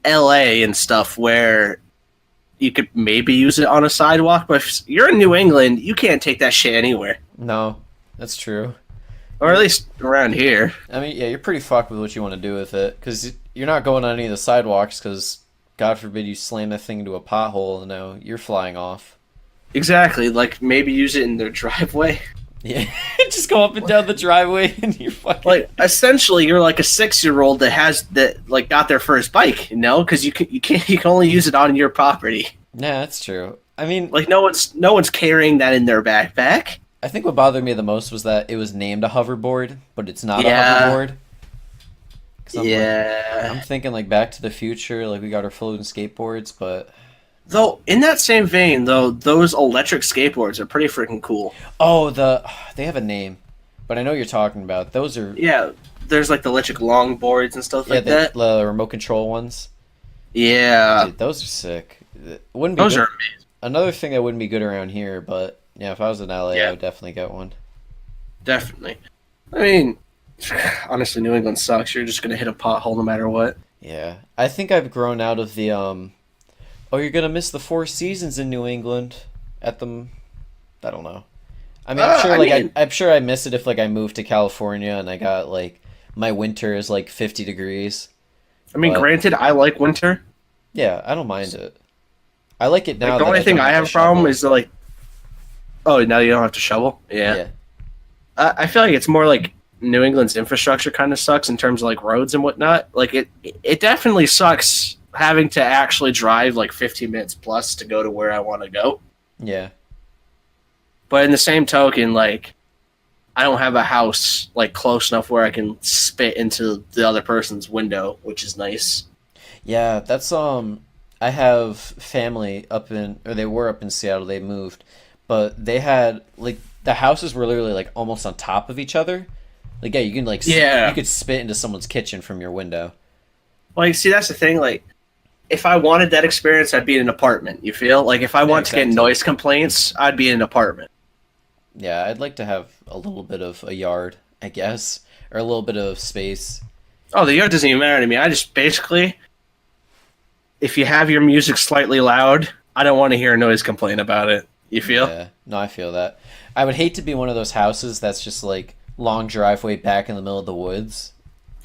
S2: LA and stuff where you could maybe use it on a sidewalk, but if you're in New England, you can't take that shit anywhere.
S1: No, that's true.
S2: Or at least around here.
S1: I mean, yeah, you're pretty fucked with what you want to do with it because you're not going on any of the sidewalks because God forbid you slam that thing into a pothole and now you're flying off.
S2: Exactly, like maybe use it in their driveway.
S1: Yeah, just go up and down the driveway and you're fucking.
S2: Like essentially, you're like a 6-year-old that like got their first bike, you know, because you can only use it on your property.
S1: Yeah, that's true. I mean,
S2: Like no one's carrying that in their backpack.
S1: I think what bothered me the most was that it was named a hoverboard, but it's not
S2: Yeah.
S1: a hoverboard. 'Cause I'm like-
S2: Yeah.
S1: I'm thinking like Back to the Future, like we got our floating skateboards, but
S2: Though in that same vein, though, those electric skateboards are pretty freaking cool.
S1: oh, they have a name, but I know what you're talking about. Those are
S2: Yeah, there's like the electric longboards and stuff
S1: yeah,
S2: like that.
S1: the remote control ones.
S2: Yeah,
S1: Dude, those are sick. It wouldn't be
S2: those
S1: good.
S2: are amazing.
S1: Another thing that wouldn't be good around here, but yeah, if I was in LA,
S2: Yeah.
S1: I would definitely get one.
S2: Definitely. I mean, honestly, New England sucks. You're just gonna hit a pothole no matter what.
S1: Yeah, I think I've grown out of the oh, you're gonna miss the Four Seasons in New England at the. I don't know. I mean, I'm sure
S2: I
S1: like
S2: mean,
S1: I'm sure I miss it if like I moved to California and I got like my winter is like 50 degrees. But
S2: granted, I like winter.
S1: yeah, I don't mind it. I like it
S2: Like
S1: now
S2: the
S1: that
S2: only
S1: I
S2: thing
S1: don't
S2: I
S1: have to
S2: have a problem
S1: shovel.
S2: is that, like, oh, now you don't have to shovel. Yeah,
S1: Yeah.
S2: I feel like it's more like New England's infrastructure kind of sucks in terms of like roads and whatnot. Like it definitely sucks having to actually drive like 15 minutes plus to go to where I want to go.
S1: Yeah.
S2: But in the same token, like I don't have a house like close enough where I can spit into the other person's window, which is nice.
S1: Yeah, that's I have family up in or they were up in Seattle, they moved. But they had like the houses were literally like almost on top of each other. Like yeah, you can like you
S2: Yeah.
S1: could spit into someone's kitchen from your window.
S2: Like, see, that's the thing. Like, if I wanted that experience, I'd be in an apartment. You feel like if I
S1: Yeah,
S2: want to get
S1: exactly.
S2: noise complaints, I'd be in an apartment.
S1: Yeah, I'd like to have a little bit of a yard, I guess, or a little bit of space.
S2: Oh, the yard doesn't even matter to me. I just basically, if you have your music slightly loud, I don't want to hear a noise complaint about it. You feel?
S1: Yeah, no, I feel that. I would hate to be one of those houses that's just like long driveway back in the middle of the woods.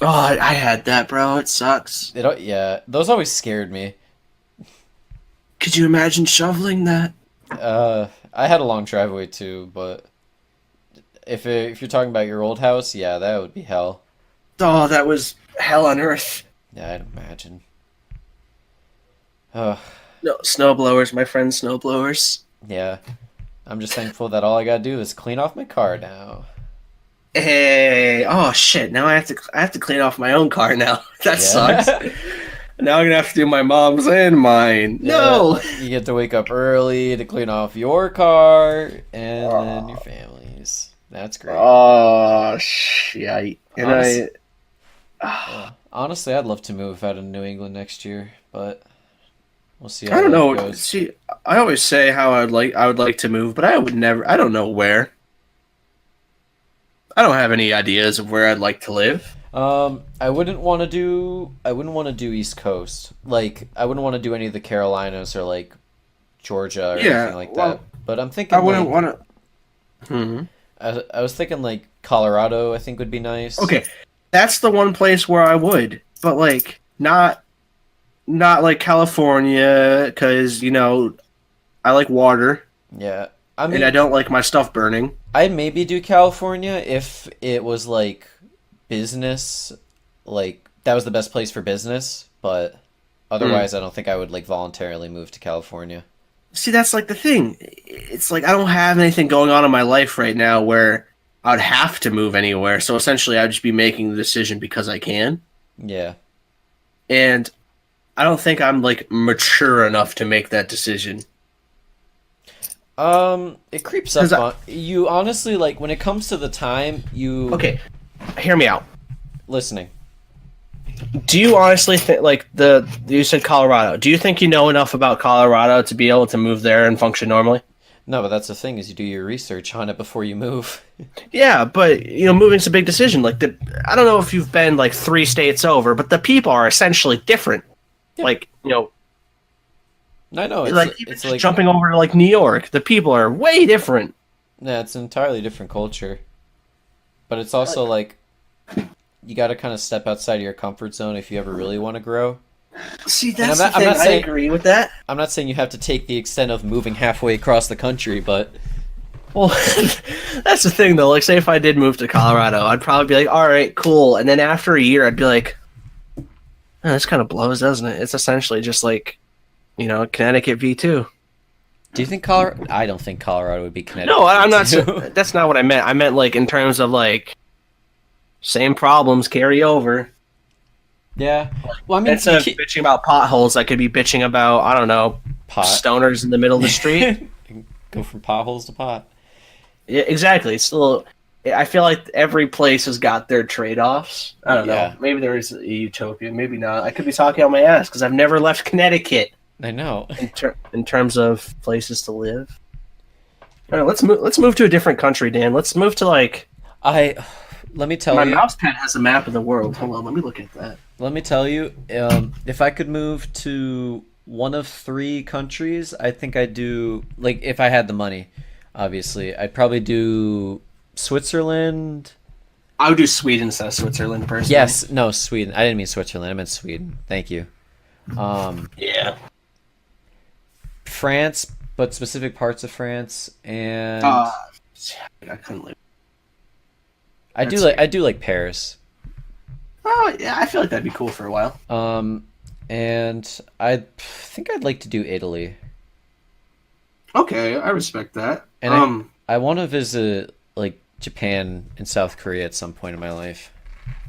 S2: Oh, I had that, bro. It sucks.
S1: Yeah, those always scared me.
S2: Could you imagine shoveling that?
S1: I had a long driveway too, but if you're talking about your old house, yeah, that would be hell.
S2: Oh, that was hell on earth.
S1: Yeah, I'd imagine. Oh,
S2: No, snowblowers, my friends, snowblowers.
S1: yeah. I'm just thankful that all I gotta do is clean off my car now.
S2: Hey, oh shit! Now I have to clean off my own car now. That sucks.
S1: Yeah.
S2: Now I'm gonna have to do my mom's and mine. No.
S1: Yeah, you get to wake up early to clean off your car and then your family's. That's great.
S2: Oh shit! And
S1: Honest-
S2: I,
S1: yeah. Honestly, I'd love to move out of New England next year, but we'll see
S2: I
S1: how
S2: don't
S1: that
S2: know.
S1: goes.
S2: See, I always say how I would like to move, but I would never. I don't know where. I don't have any ideas of where I'd like to live.
S1: I wouldn't want to do East Coast. Like, I wouldn't want to do any of the Carolinas or like Georgia or
S2: Yeah,
S1: anything like
S2: well,
S1: that. But I'm
S2: I
S1: thinking
S2: wouldn't
S1: like
S2: want to.
S1: I was thinking like Colorado. I think would be nice.
S2: Okay, that's the one place where I would, but like not like California, because I like water
S1: Yeah. I
S2: and I
S1: mean,
S2: don't like my stuff burning.
S1: I'd maybe do California if it was like business, like that was the best place for business, but otherwise I don't think I would like voluntarily move to California.
S2: See, that's like the thing. It's like I don't have anything going on in my life right now where I'd have to move anywhere. So essentially, I'd just be making the decision because I can.
S1: Yeah.
S2: And I don't think I'm like mature enough to make that decision.
S1: It creeps
S2: 'Cause
S1: up on you honestly like when it comes to the time you
S2: Okay, hear me out.
S1: listening.
S2: Do you honestly think like you said Colorado? Do you think you know enough about Colorado to be able to move there and function normally?
S1: No, but that's the thing is you do your research on it before you move.
S2: Yeah, but moving's a big decision. Like I don't know if you've been like 3 states over, but the people are essentially different.
S1: Yeah.
S2: Like
S1: I know
S2: like even
S1: it's
S2: just
S1: like
S2: jumping over to like New York, the people are way different.
S1: yeah, it's an entirely different culture. But it's also like you got to kind of step outside of your comfort zone if you ever really want to grow.
S2: See,
S1: I'm
S2: that's
S1: not-
S2: the
S1: I'm
S2: thing.
S1: not
S2: I
S1: saying-
S2: agree with that.
S1: I'm not saying you have to take the extent of moving halfway across the country, but
S2: Well, that's the thing though. Like, say if I did move to Colorado, I'd probably be like, "All right, cool," and then after a year, I'd be like, oh, "This kind of blows, doesn't it?" It's essentially just like, Connecticut V2.
S1: do you think Colorado? I don't think Colorado would be Connecticut.
S2: No, I'm not.
S1: too.
S2: That's not what I meant. I meant like in terms of like same problems carry over.
S1: Yeah. Well, I mean,
S2: Instead of bitching about potholes, I could be bitching about I don't know
S1: pot.
S2: stoners in the middle of the street.
S1: Go from potholes to pot.
S2: Yeah, exactly. It's still. I feel like every place has got their trade-offs. I don't
S1: Yeah.
S2: know. Maybe there is a utopia. Maybe not. I could be talking on my ass because I've never left Connecticut
S1: I know.
S2: in terms of places to live. All right, let's move. Let's move to a different country, Dan. Let's move to like.
S1: Let me tell
S2: My
S1: you.
S2: mouse pad has a map of the world. Hold on, let me look at that.
S1: Let me tell you. If I could move to one of 3 countries, I think I'd do like if I had the money. obviously. I'd probably do Switzerland.
S2: I would do Sweden instead of Switzerland personally.
S1: Yes, no, Sweden. I didn't mean Switzerland. I meant Sweden. Thank you.
S2: Yeah.
S1: France, but specific parts of France, and
S2: I couldn't live.
S1: I do like Paris.
S2: Oh yeah, I feel like that'd be cool for a while.
S1: And I think I'd like to do Italy.
S2: Okay, I respect that.
S1: And I want to visit like Japan and South Korea at some point in my life.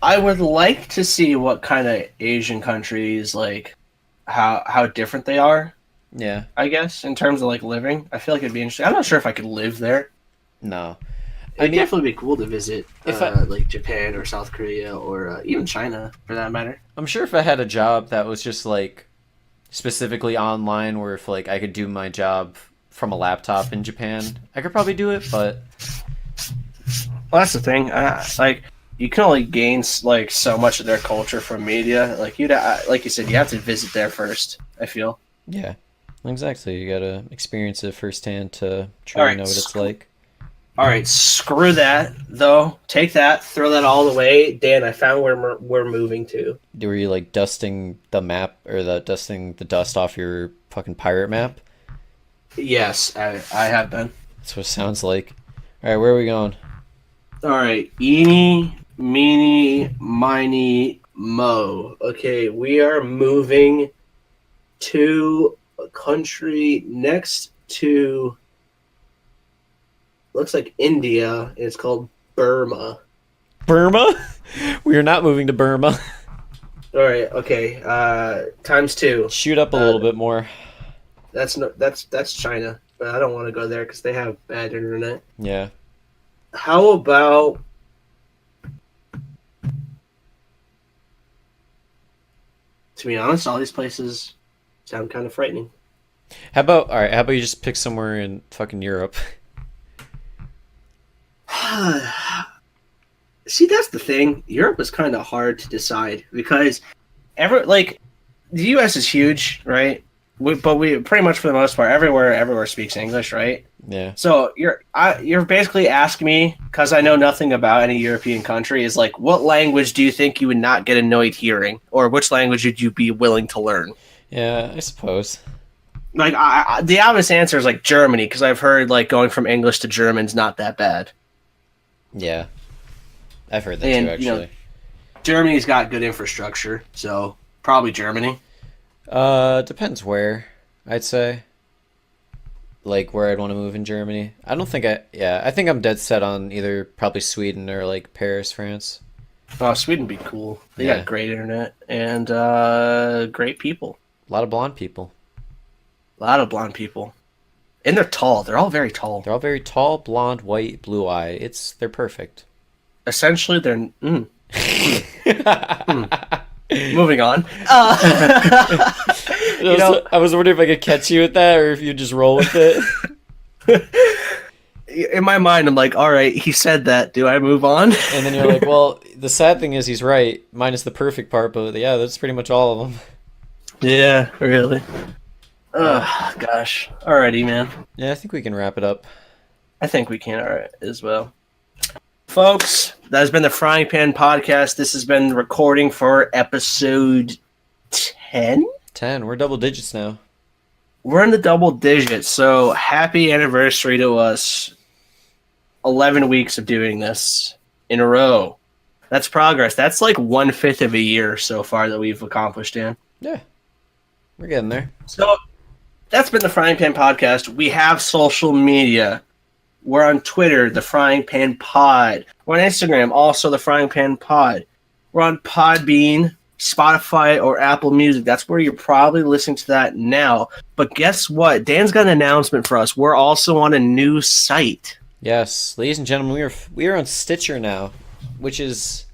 S2: I would like to see what kind of Asian countries like how different they are.
S1: Yeah.
S2: I guess in terms of like living, I feel like it'd be interesting. I'm not sure if I could live there.
S1: No.
S2: It'd definitely be cool to visit
S1: if
S2: like Japan or South Korea or even China for that matter.
S1: I'm sure if I had a job that was just like specifically online, where if like I could do my job from a laptop in Japan, I could probably do it. But
S2: Well, that's the thing. Like you can only gain like so much of their culture from media. Like like you said, you have to visit there first. I feel.
S1: yeah, exactly. You gotta experience it firsthand to truly know what it's like.
S2: All right, screw that though. Take that, throw that all away. Dan, I found where we're moving to.
S1: Were you like dusting the map or dusting the dust off your fucking pirate map?
S2: Yes, I have been.
S1: That's what it sounds like. All right, where are we going?
S2: All right, eeny, meeny, miny, mo. Okay, we are moving to a country next to. Looks like India. It's called Burma.
S1: Burma? We are not moving to Burma.
S2: All right. Okay. Times two.
S1: Shoot up a little bit more.
S2: That's China, but I don't want to go there because they have bad internet.
S1: Yeah.
S2: How about? To be honest, all these places sound kind of frightening.
S1: How about you just pick somewhere in fucking Europe?
S2: See, that's the thing. Europe is kind of hard to decide because the U.S. is huge, right? But we pretty much for the most part everywhere speaks English, right?
S1: Yeah.
S2: So you're basically asking me because I know nothing about any European country is like what language do you think you would not get annoyed hearing, or which language would you be willing to learn?
S1: Yeah, I suppose.
S2: Like the obvious answer is like Germany because I've heard like going from English to German's not that bad.
S1: Yeah, I've heard that too. Actually,
S2: Germany's got good infrastructure, so probably Germany.
S1: Depends where. I'd say, like where I'd want to move in Germany. I think I'm dead set on either probably Sweden or like Paris, France.
S2: Oh, Sweden'd be cool. They got great internet and great people.
S1: A lot of blonde people.
S2: And they're tall. They're all very tall.
S1: They're all very tall, blonde, white, blue eye. They're perfect.
S2: Essentially, they're. Moving on.
S1: I was wondering if I could catch you with that, or if you just roll with it.
S2: In my mind, I'm like, all right, he said that. Do I move on?
S1: And then you're like, well, the sad thing is he's right, minus the perfect part, but yeah, that's pretty much all of them.
S2: Yeah, really. Gosh. Alrighty, man.
S1: Yeah, I think we can wrap it up.
S2: I think we can, alright, as well. Folks, that has been the Frying Pan Podcast. This has been the recording for episode 10?
S1: 10. We're double digits now.
S2: We're in the double digits, so happy anniversary to us. 11 weeks of doing this in a row. That's progress. That's like 1/5 of a year so far that we've accomplished, Dan.
S1: Yeah. We're getting there.
S2: So that's been the Frying Pan Podcast. We have social media. We're on Twitter, the Frying Pan Pod. We're on Instagram, also the Frying Pan Pod. We're on Podbean, Spotify, or Apple Music. That's where you're probably listening to that now. But guess what? Dan's got an announcement for us. We're also on a new site.
S1: Yes, ladies and gentlemen, we are on Stitcher now, which is,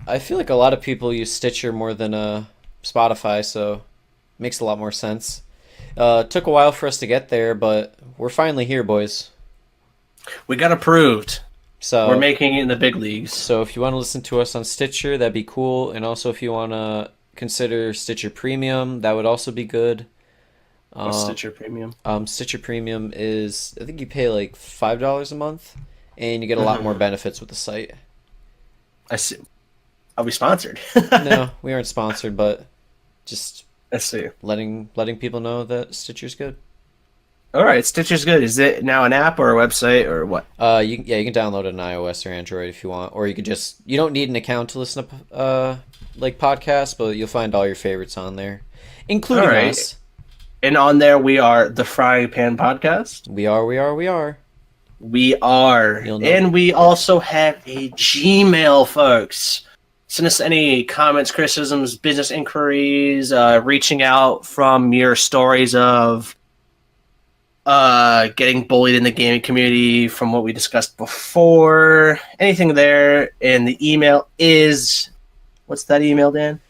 S1: I feel like a lot of people use Stitcher more than Spotify, so it makes a lot more sense. Took a while for us to get there, but we're finally here, boys.
S2: We got approved.
S1: So
S2: we're making it in the big leagues.
S1: So if you want to listen to us on Stitcher, that'd be cool. And also if you want to consider Stitcher Premium, that would also be good.
S2: What's
S1: Um,
S2: Stitcher Premium?
S1: Stitcher Premium is, I think you pay like $5 a month, and you get a lot more
S2: Mhm.
S1: benefits with the site.
S2: I see. Are we sponsored?
S1: No, we aren't sponsored, but just
S2: I see.
S1: letting people know that Stitcher's good.
S2: All right, Stitcher's good. Is it now an app or a website or what?
S1: Yeah, you can download it on iOS or Android if you want, or you could just you don't need an account to listen to like podcasts, but you'll find all your favorites on there,
S2: All
S1: including
S2: right.
S1: us.
S2: And on there, we are the Frying Pan Podcast.
S1: We are.
S2: We are.
S1: You'll know.
S2: And we also have a Gmail, folks. Send us any comments, criticisms, business inquiries, reaching out from your stories of getting bullied in the gaming community from what we discussed before. Anything there. And the email is. What's that email, Dan?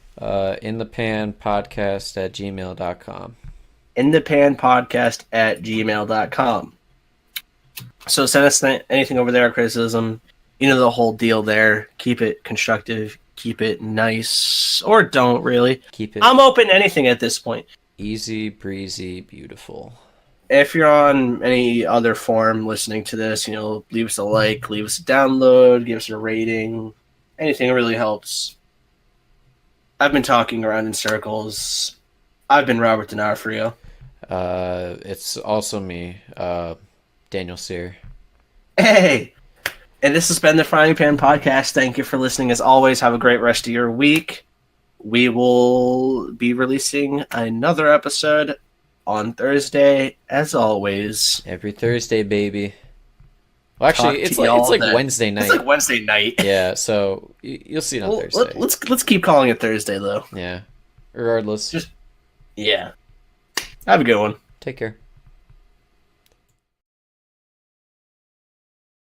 S1: In the pan podcast at gmail.com.
S2: inthepanpodcast@gmail.com. So send us anything over there, criticism. You know the whole deal there. Keep it constructive. Keep it nice. Or don't, really.
S1: Keep it
S2: I'm open to anything at this point.
S1: easy, breezy, beautiful.
S2: If you're on any other form listening to this, leave us a like, leave us a download, give us a rating. Anything really helps. I've been talking around in circles. I've been Robert D'Onofrio.
S1: It's also me, Daniel Sear.
S2: Hey! And this has been the Frying Pan Podcast. Thank you for listening. As always, have a great rest of your week. We will be releasing another episode on Thursday, as always.
S1: Every Thursday, baby. Well, actually,
S2: Talk
S1: it's
S2: to
S1: like
S2: y'all then.
S1: Wednesday night.
S2: It's like Wednesday night.
S1: Yeah, so you'll see it on
S2: Well,
S1: Thursday.
S2: let's keep calling it Thursday, though.
S1: Yeah. Regardless,
S2: Just- Yeah. Have a good one.
S1: take care.